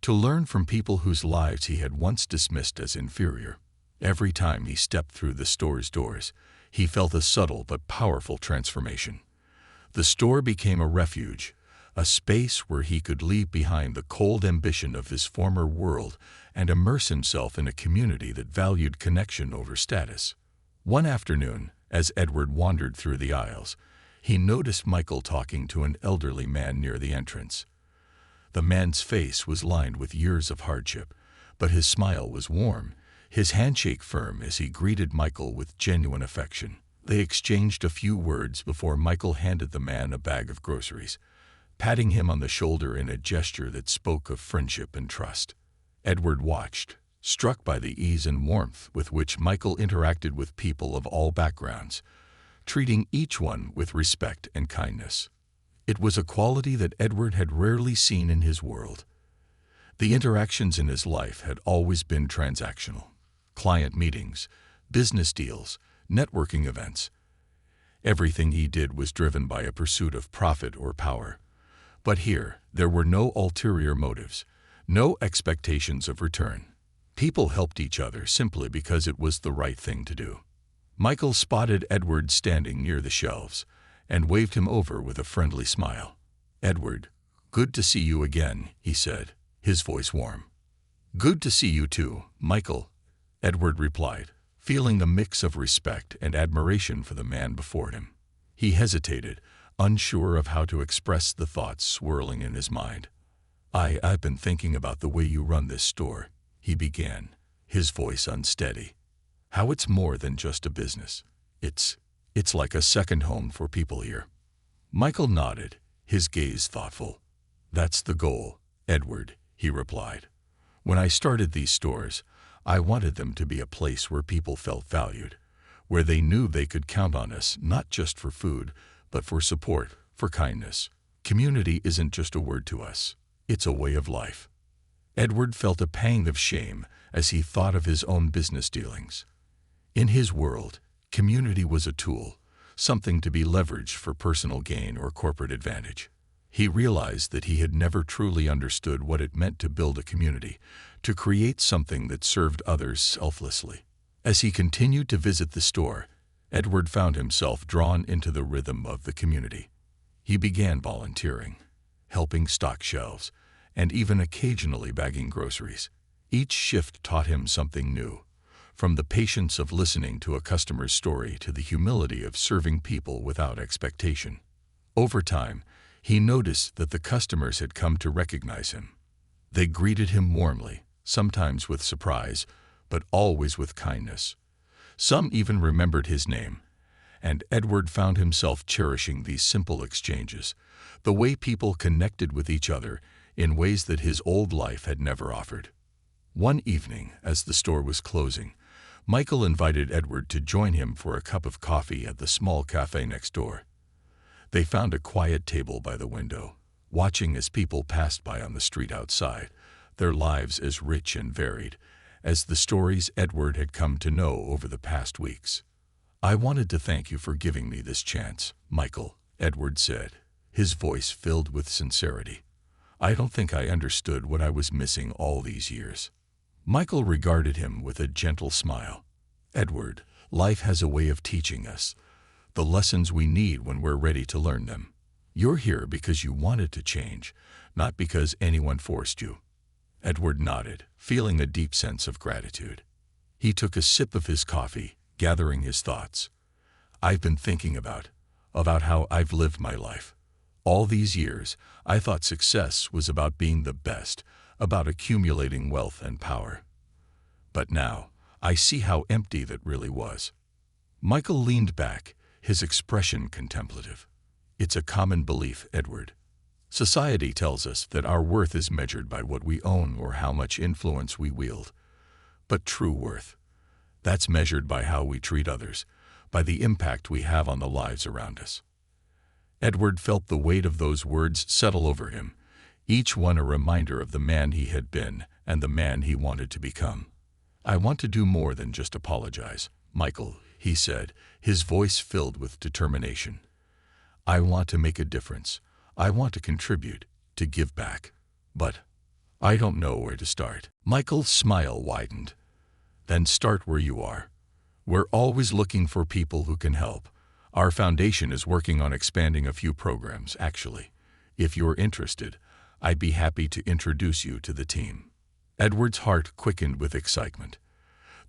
A: to learn from people whose lives he had once dismissed as inferior. Every time he stepped through the store's doors, he felt a subtle but powerful transformation. The store became a refuge, a space where he could leave behind the cold ambition of his former world and immerse himself in a community that valued connection over status. One afternoon, as Edward wandered through the aisles, he noticed Michael talking to an elderly man near the entrance. The man's face was lined with years of hardship, but his smile was warm, his handshake firm as he greeted Michael with genuine affection. They exchanged a few words before Michael handed the man a bag of groceries, patting him on the shoulder in a gesture that spoke of friendship and trust. Edward watched, struck by the ease and warmth with which Michael interacted with people of all backgrounds, treating each one with respect and kindness. It was a quality that Edward had rarely seen in his world. The interactions in his life had always been transactional. Client meetings, business deals, networking events. Everything he did was driven by a pursuit of profit or power. But here, there were no ulterior motives, no expectations of return. People helped each other simply because it was the right thing to do. Michael spotted Edward standing near the shelves and waved him over with a friendly smile. "Edward, good to see you again," he said, his voice warm. "Good to see you too, Michael," Edward replied, feeling a mix of respect and admiration for the man before him. He hesitated, unsure of how to express the thoughts swirling in his mind. I've been thinking about the way you run this store," he began, his voice unsteady. "How it's more than just a business. It's like a second home for people here." Michael nodded, his gaze thoughtful. "That's the goal, Edward," he replied. "When I started these stores, I wanted them to be a place where people felt valued, where they knew they could count on us not just for food, but for support, for kindness. Community isn't just a word to us, it's a way of life." Edward felt a pang of shame as he thought of his own business dealings. In his world, community was a tool, something to be leveraged for personal gain or corporate advantage. He realized that he had never truly understood what it meant to build a community, to create something that served others selflessly. As he continued to visit the store, Edward found himself drawn into the rhythm of the community. He began volunteering, helping stock shelves, and even occasionally bagging groceries. Each shift taught him something new, from the patience of listening to a customer's story to the humility of serving people without expectation. Over time, he noticed that the customers had come to recognize him. They greeted him warmly, sometimes with surprise, but always with kindness. Some even remembered his name, and Edward found himself cherishing these simple exchanges, the way people connected with each other in ways that his old life had never offered. One evening, as the store was closing, Michael invited Edward to join him for a cup of coffee at the small cafe next door. They found a quiet table by the window, watching as people passed by on the street outside, their lives as rich and varied as the stories Edward had come to know over the past weeks. "I wanted to thank you for giving me this chance, Michael," Edward said, his voice filled with sincerity. "I don't think I understood what I was missing all these years." Michael regarded him with a gentle smile. "Edward, life has a way of teaching us the lessons we need when we're ready to learn them. You're here because you wanted to change, not because anyone forced you." Edward nodded, feeling a deep sense of gratitude. He took a sip of his coffee, gathering his thoughts. "I've been thinking about how I've lived my life. All these years, I thought success was about being the best, about accumulating wealth and power. But now, I see how empty that really was." Michael leaned back, his expression contemplative. "It's a common belief, Edward. Society tells us that our worth is measured by what we own or how much influence we wield. But true worth, that's measured by how we treat others, by the impact we have on the lives around us." Edward felt the weight of those words settle over him, each one a reminder of the man he had been and the man he wanted to become. "I want to do more than just apologize, Michael," he said, his voice filled with determination. "I want to make a difference. I want to contribute, to give back. But I don't know where to start." Michael's smile widened. "Then start where you are. We're always looking for people who can help. Our foundation is working on expanding a few programs, actually. If you're interested, I'd be happy to introduce you to the team." Edward's heart quickened with excitement.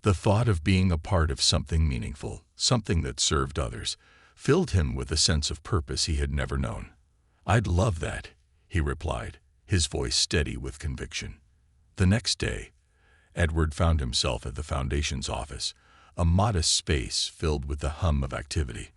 A: The thought of being a part of something meaningful, something that served others, filled him with a sense of purpose he had never known. "I'd love that," he replied, his voice steady with conviction. The next day, Edward found himself at the Foundation's office, a modest space filled with the hum of activity.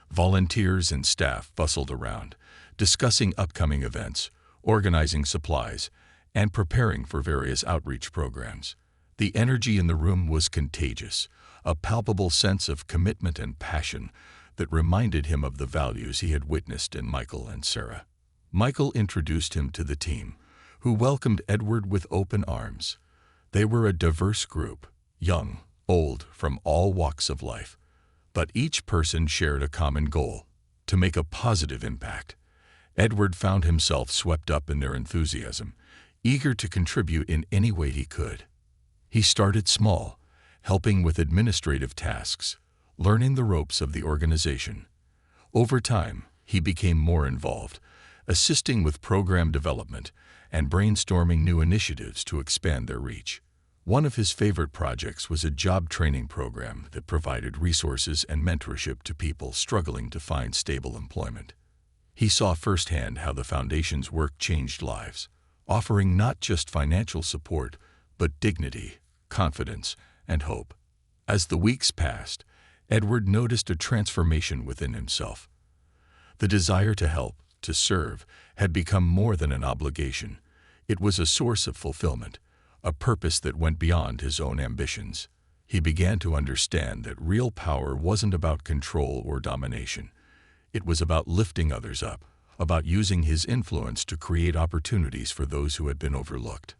A: Volunteers and staff bustled around, discussing upcoming events, organizing supplies, and preparing for various outreach programs. The energy in the room was contagious, a palpable sense of commitment and passion that reminded him of the values he had witnessed in Michael and Sarah. Michael introduced him to the team, who welcomed Edward with open arms. They were a diverse group, young, old, from all walks of life. But each person shared a common goal: to make a positive impact. Edward found himself swept up in their enthusiasm, eager to contribute in any way he could. He started small, helping with administrative tasks, learning the ropes of the organization. Over time, he became more involved, assisting with program development and brainstorming new initiatives to expand their reach. One of his favorite projects was a job training program that provided resources and mentorship to people struggling to find stable employment. He saw firsthand how the Foundation's work changed lives, offering not just financial support, but dignity, confidence, and hope. As the weeks passed, Edward noticed a transformation within himself. The desire to help, to serve, had become more than an obligation. It was a source of fulfillment, a purpose that went beyond his own ambitions. He began to understand that real power wasn't about control or domination. It was about lifting others up, about using his influence to create opportunities for those who had been overlooked.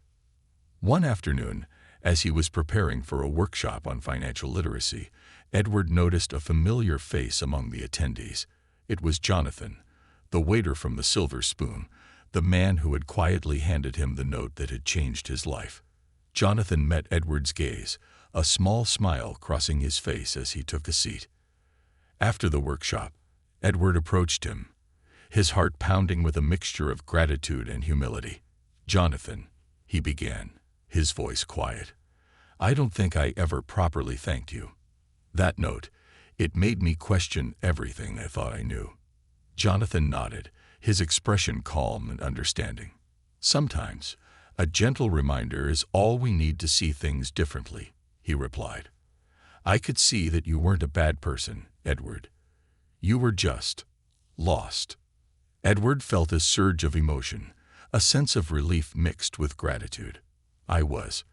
A: One afternoon, as he was preparing for a workshop on financial literacy, Edward noticed a familiar face among the attendees. It was Jonathan, the waiter from the Silver Spoon, the man who had quietly handed him the note that had changed his life. Jonathan met Edward's gaze, a small smile crossing his face as he took a seat. After the workshop, Edward approached him, his heart pounding with a mixture of gratitude and humility. "Jonathan," he began, his voice quiet, "I don't think I ever properly thanked you. That note, it made me question everything I thought I knew." Jonathan nodded, his expression calm and understanding. "Sometimes, a gentle reminder is all we need to see things differently," he replied. "I could see that you weren't a bad person, Edward. You were just lost." Edward felt a surge of emotion, a sense of relief mixed with gratitude. "I was,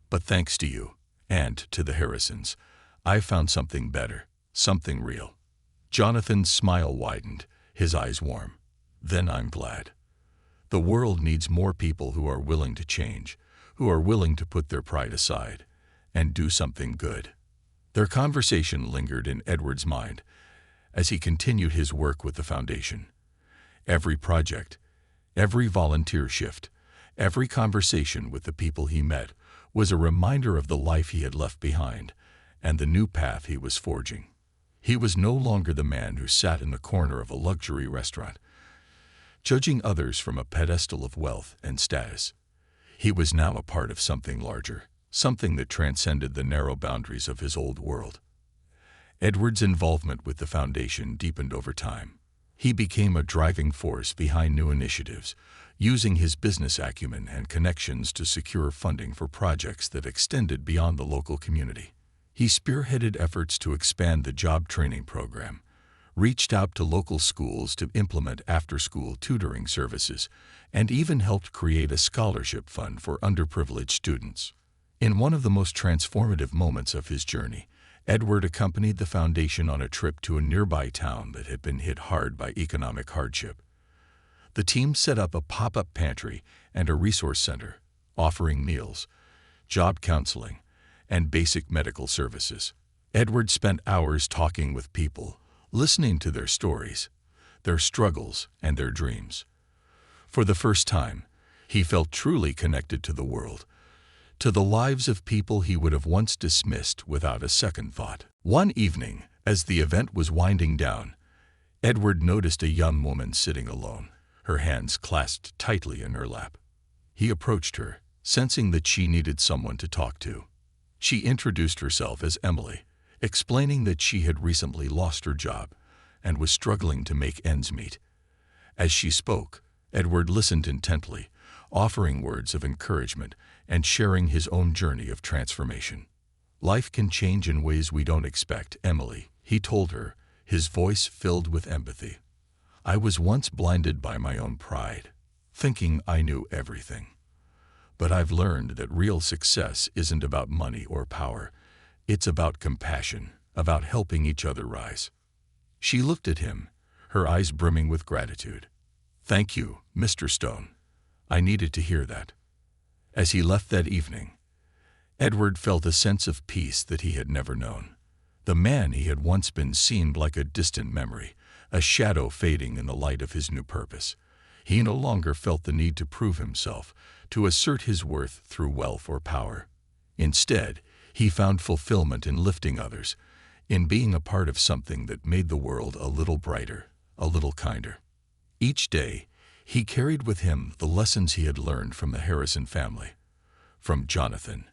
A: but thanks to you, and to the Harrisons, I found something better, something real." Jonathan's smile widened, his eyes warm. "Then I'm glad. The world needs more people who are willing to change, who are willing to put their pride aside, and do something good." Their conversation lingered in Edward's mind as he continued his work with the foundation. Every project, every volunteer shift, every conversation with the people he met was a reminder of the life he had left behind and the new path he was forging. He was no longer the man who sat in the corner of a luxury restaurant, judging others from a pedestal of wealth and status. He was now a part of something larger, something that transcended the narrow boundaries of his old world. Edward's involvement with the foundation deepened over time. He became a driving force behind new initiatives, using his business acumen and connections to secure funding for projects that extended beyond the local community. He spearheaded efforts to expand the job training program, reached out to local schools to implement after-school tutoring services, and even helped create a scholarship fund for underprivileged students. In one of the most transformative moments of his journey, Edward accompanied the foundation on a trip to a nearby town that had been hit hard by economic hardship. The team set up a pop-up pantry and a resource center, offering meals, job counseling, and basic medical services. Edward spent hours talking with people, listening to their stories, their struggles, and their dreams. For the first time, he felt truly connected to the world, to the lives of people he would have once dismissed without a second thought. One evening, as the event was winding down, Edward noticed a young woman sitting alone, her hands clasped tightly in her lap. He approached her, sensing that she needed someone to talk to. She introduced herself as Emily, explaining that she had recently lost her job and was struggling to make ends meet. As she spoke, Edward listened intently, offering words of encouragement and sharing his own journey of transformation. "Life can change in ways we don't expect, Emily," he told her, his voice filled with empathy. "I was once blinded by my own pride, thinking I knew everything. But I've learned that real success isn't about money or power. It's about compassion, about helping each other rise." She looked at him, her eyes brimming with gratitude. "Thank you, Mr. Stone. I needed to hear that." As he left that evening, Edward felt a sense of peace that he had never known. The man he had once been seemed like a distant memory, a shadow fading in the light of his new purpose. He no longer felt the need to prove himself, to assert his worth through wealth or power. Instead, he found fulfillment in lifting others, in being a part of something that made the world a little brighter, a little kinder. Each day, he carried with him the lessons he had learned from the Harrison family, from Jonathan,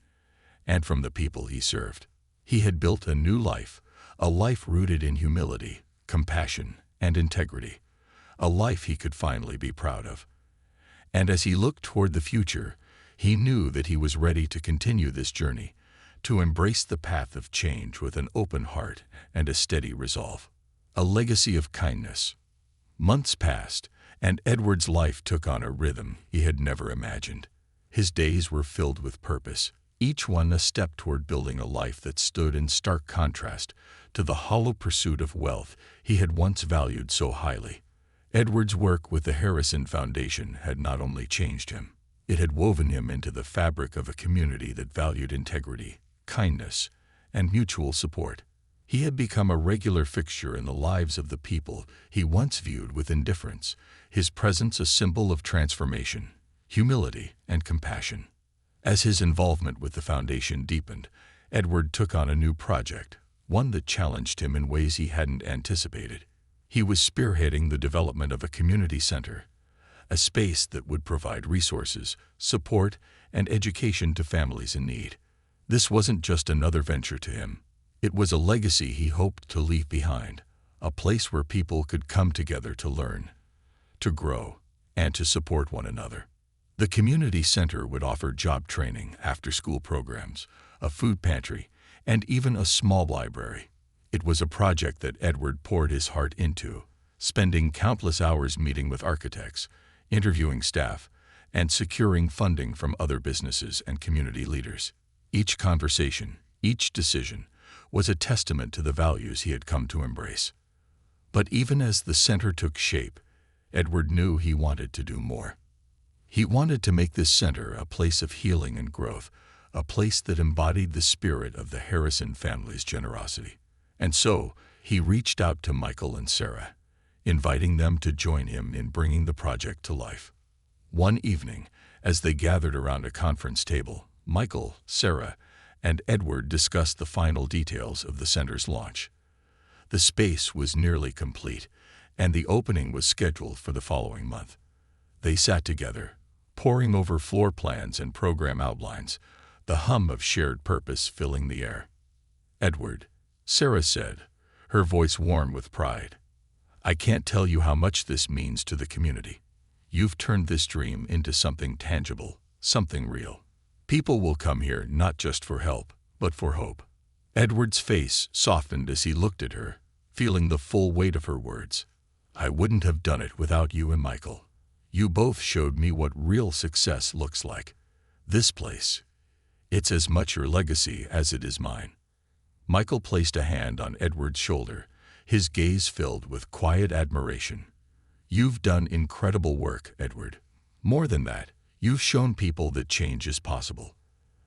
A: and from the people he served. He had built a new life, a life rooted in humility, compassion, and integrity, a life he could finally be proud of. And as he looked toward the future, he knew that he was ready to continue this journey, to embrace the path of change with an open heart and a steady resolve. A legacy of kindness. Months passed, and Edward's life took on a rhythm he had never imagined. His days were filled with purpose, each one a step toward building a life that stood in stark contrast to the hollow pursuit of wealth he had once valued so highly. Edward's work with the Harrison Foundation had not only changed him, it had woven him into the fabric of a community that valued integrity, kindness, and mutual support. He had become a regular fixture in the lives of the people he once viewed with indifference, his presence a symbol of transformation, humility, and compassion. As his involvement with the foundation deepened, Edward took on a new project, one that challenged him in ways he hadn't anticipated. He was spearheading the development of a community center, a space that would provide resources, support, and education to families in need. This wasn't just another venture to him. It was a legacy he hoped to leave behind, a place where people could come together to learn, to grow, and to support one another. The community center would offer job training, after-school programs, a food pantry, and even a small library. It was a project that Edward poured his heart into, spending countless hours meeting with architects, interviewing staff, and securing funding from other businesses and community leaders. Each conversation, each decision, was a testament to the values he had come to embrace. But even as the center took shape, Edward knew he wanted to do more. He wanted to make this center a place of healing and growth, a place that embodied the spirit of the Harrison family's generosity. And so, he reached out to Michael and Sarah, inviting them to join him in bringing the project to life. One evening, as they gathered around a conference table, Michael, Sarah, and Edward discussed the final details of the center's launch. The space was nearly complete, and the opening was scheduled for the following month. They sat together, poring over floor plans and program outlines, the hum of shared purpose filling the air. "Edward," Sarah said, her voice warm with pride, "I can't tell you how much this means to the community. You've turned this dream into something tangible, something real. People will come here not just for help, but for hope." Edward's face softened as he looked at her, feeling the full weight of her words. "I wouldn't have done it without you and Michael. You both showed me what real success looks like. This place, it's as much your legacy as it is mine." Michael placed a hand on Edward's shoulder, his gaze filled with quiet admiration. "You've done incredible work, Edward. More than that, you've shown people that change is possible.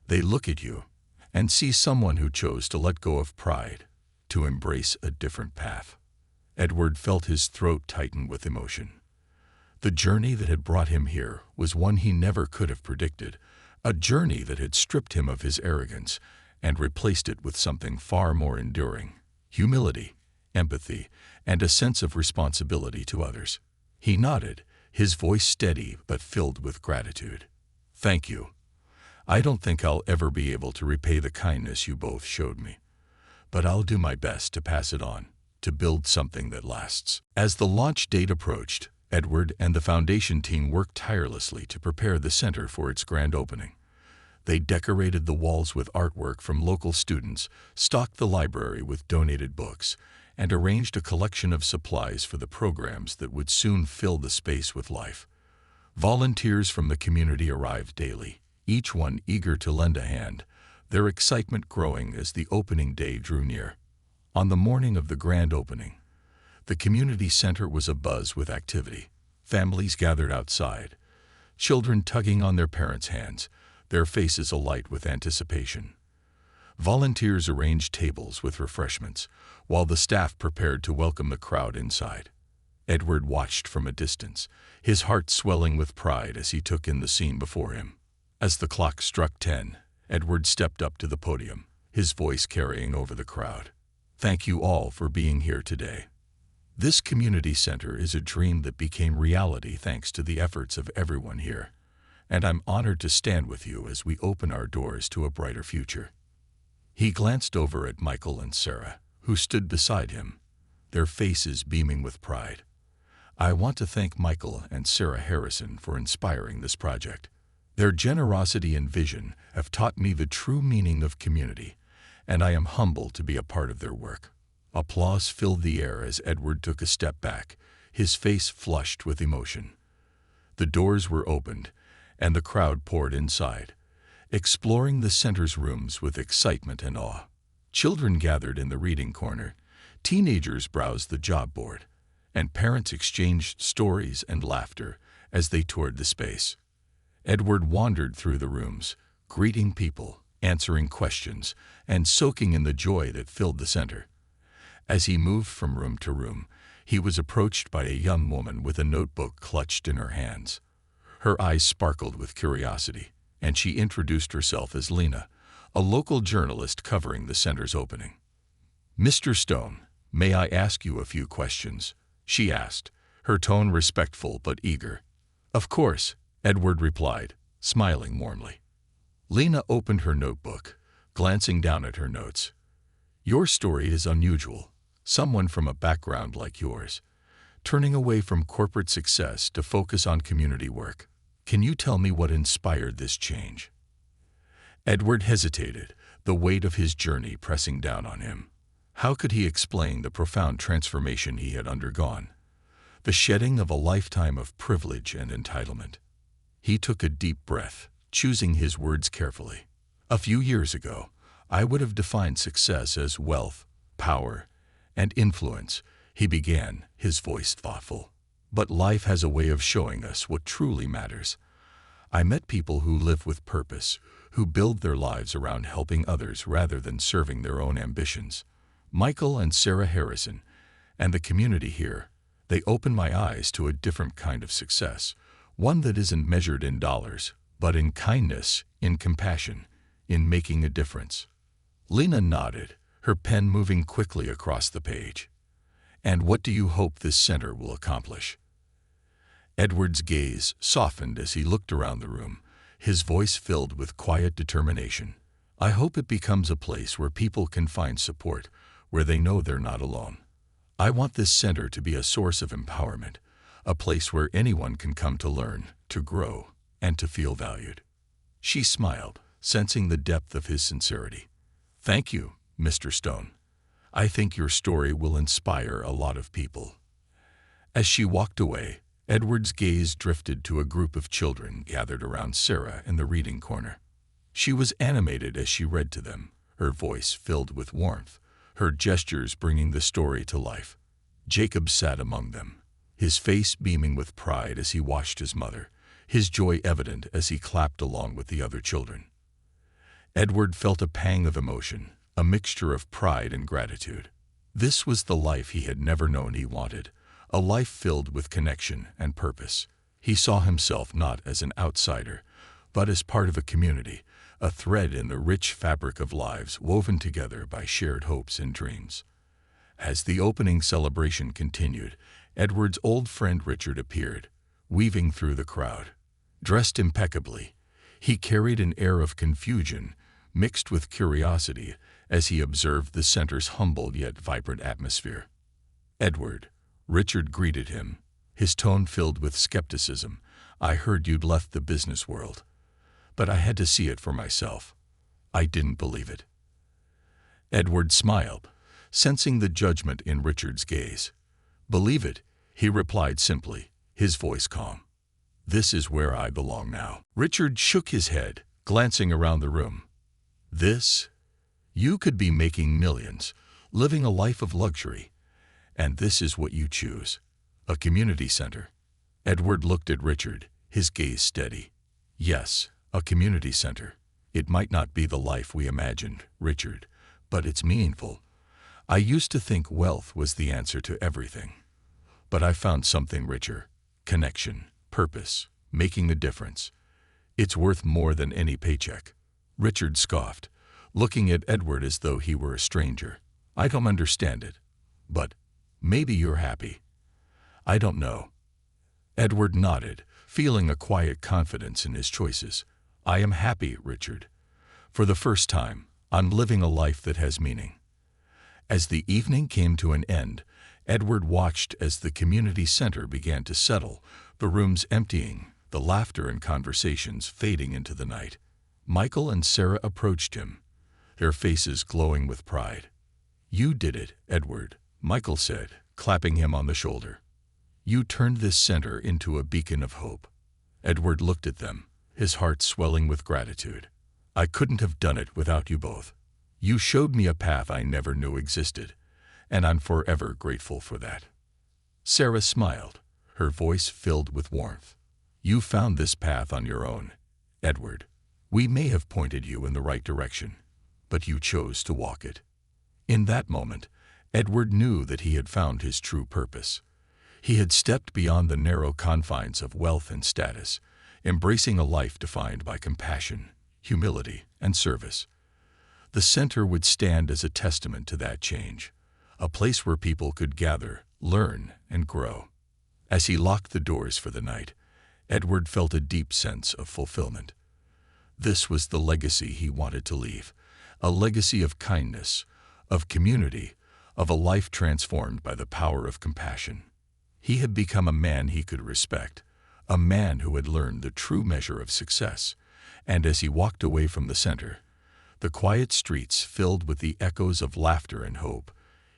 A: They look at you and see someone who chose to let go of pride, to embrace a different path." Edward felt his throat tighten with emotion. The journey that had brought him here was one he never could have predicted, a journey that had stripped him of his arrogance and replaced it with something far more enduring: humility, empathy, and a sense of responsibility to others. He nodded, his voice steady but filled with gratitude. "Thank you. I don't think I'll ever be able to repay the kindness you both showed me, but I'll do my best to pass it on, to build something that lasts." As the launch date approached, Edward and the foundation team worked tirelessly to prepare the center for its grand opening. They decorated the walls with artwork from local students, stocked the library with donated books, and arranged a collection of supplies for the programs that would soon fill the space with life. Volunteers from the community arrived daily, each one eager to lend a hand, their excitement growing as the opening day drew near. On the morning of the grand opening, the community center was abuzz with activity. Families gathered outside, children tugging on their parents' hands, their faces alight with anticipation. Volunteers arranged tables with refreshments, while the staff prepared to welcome the crowd inside. Edward watched from a distance, his heart swelling with pride as he took in the scene before him. As the clock struck 10, Edward stepped up to the podium, his voice carrying over the crowd. "Thank you all for being here today. This community center is a dream that became reality thanks to the efforts of everyone here, and I'm honored to stand with you as we open our doors to a brighter future." He glanced over at Michael and Sarah, who stood beside him, their faces beaming with pride. "I want to thank Michael and Sarah Harrison for inspiring this project. Their generosity and vision have taught me the true meaning of community, and I am humbled to be a part of their work." Applause filled the air as Edward took a step back, his face flushed with emotion. The doors were opened, and the crowd poured inside, exploring the center's rooms with excitement and awe. Children gathered in the reading corner, teenagers browsed the job board, and parents exchanged stories and laughter as they toured the space. Edward wandered through the rooms, greeting people, answering questions, and soaking in the joy that filled the center. As he moved from room to room, he was approached by a young woman with a notebook clutched in her hands. Her eyes sparkled with curiosity, and she introduced herself as Lena, a local journalist covering the center's opening. Mr. Stone, may I ask you a few questions? She asked, her tone respectful but eager. Of course, Edward replied, smiling warmly. Lena opened her notebook, glancing down at her notes. Your story is unusual. Someone from a background like yours, turning away from corporate success to focus on community work. Can you tell me what inspired this change? Edward hesitated, the weight of his journey pressing down on him. How could he explain the profound transformation he had undergone? The shedding of a lifetime of privilege and entitlement. He took a deep breath, choosing his words carefully. A few years ago, I would have defined success as wealth, power, and influence, he began, his voice thoughtful. But life has a way of showing us what truly matters. I met people who live with purpose, who build their lives around helping others rather than serving their own ambitions. Michael and Sarah Harrison, and the community here, they opened my eyes to a different kind of success, one that isn't measured in dollars, but in kindness, in compassion, in making a difference. Lena nodded, her pen moving quickly across the page. And what do you hope this center will accomplish? Edward's gaze softened as he looked around the room, his voice filled with quiet determination. I hope it becomes a place where people can find support, where they know they're not alone. I want this center to be a source of empowerment, a place where anyone can come to learn, to grow, and to feel valued. She smiled, sensing the depth of his sincerity. Thank you, Mr. Stone. I think your story will inspire a lot of people. As she walked away, Edward's gaze drifted to a group of children gathered around Sarah in the reading corner. She was animated as she read to them, her voice filled with warmth, her gestures bringing the story to life. Jacob sat among them, his face beaming with pride as he watched his mother, his joy evident as he clapped along with the other children. Edward felt a pang of emotion, a mixture of pride and gratitude. This was the life he had never known he wanted, a life filled with connection and purpose. He saw himself not as an outsider, but as part of a community, a thread in the rich fabric of lives woven together by shared hopes and dreams. As the opening celebration continued, Edward's old friend Richard appeared, weaving through the crowd. Dressed impeccably, he carried an air of confusion mixed with curiosity as he observed the center's humble yet vibrant atmosphere. Edward, Richard greeted him, his tone filled with skepticism. I heard you'd left the business world, but I had to see it for myself. I didn't believe it. Edward smiled, sensing the judgment in Richard's gaze. Believe it, he replied simply, his voice calm. This is where I belong now. Richard shook his head, glancing around the room. This? You could be making millions, living a life of luxury, and this is what you choose. A community center. Edward looked at Richard, his gaze steady. Yes, a community center. It might not be the life we imagined, Richard, but it's meaningful. I used to think wealth was the answer to everything. But I found something richer. Connection, purpose, making a difference. It's worth more than any paycheck. Richard scoffed, looking at Edward as though he were a stranger. I don't understand it, but maybe you're happy. I don't know. Edward nodded, feeling a quiet confidence in his choices. I am happy, Richard. For the first time, I'm living a life that has meaning. As the evening came to an end, Edward watched as the community center began to settle, the rooms emptying, the laughter and conversations fading into the night. Michael and Sarah approached him, their faces glowing with pride. You did it, Edward, Michael said, clapping him on the shoulder. You turned this center into a beacon of hope. Edward looked at them, his heart swelling with gratitude. I couldn't have done it without you both. You showed me a path I never knew existed, and I'm forever grateful for that. Sarah smiled, her voice filled with warmth. You found this path on your own, Edward. We may have pointed you in the right direction, but you chose to walk it. In that moment, Edward knew that he had found his true purpose. He had stepped beyond the narrow confines of wealth and status, embracing a life defined by compassion, humility, and service. The center would stand as a testament to that change, a place where people could gather, learn, and grow. As he locked the doors for the night, Edward felt a deep sense of fulfillment. This was the legacy he wanted to leave, a legacy of kindness, of community, of a life transformed by the power of compassion. He had become a man he could respect, a man who had learned the true measure of success, and as he walked away from the center, the quiet streets filled with the echoes of laughter and hope,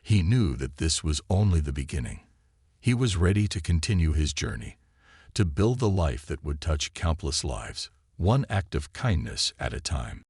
A: he knew that this was only the beginning. He was ready to continue his journey, to build the life that would touch countless lives, one act of kindness at a time.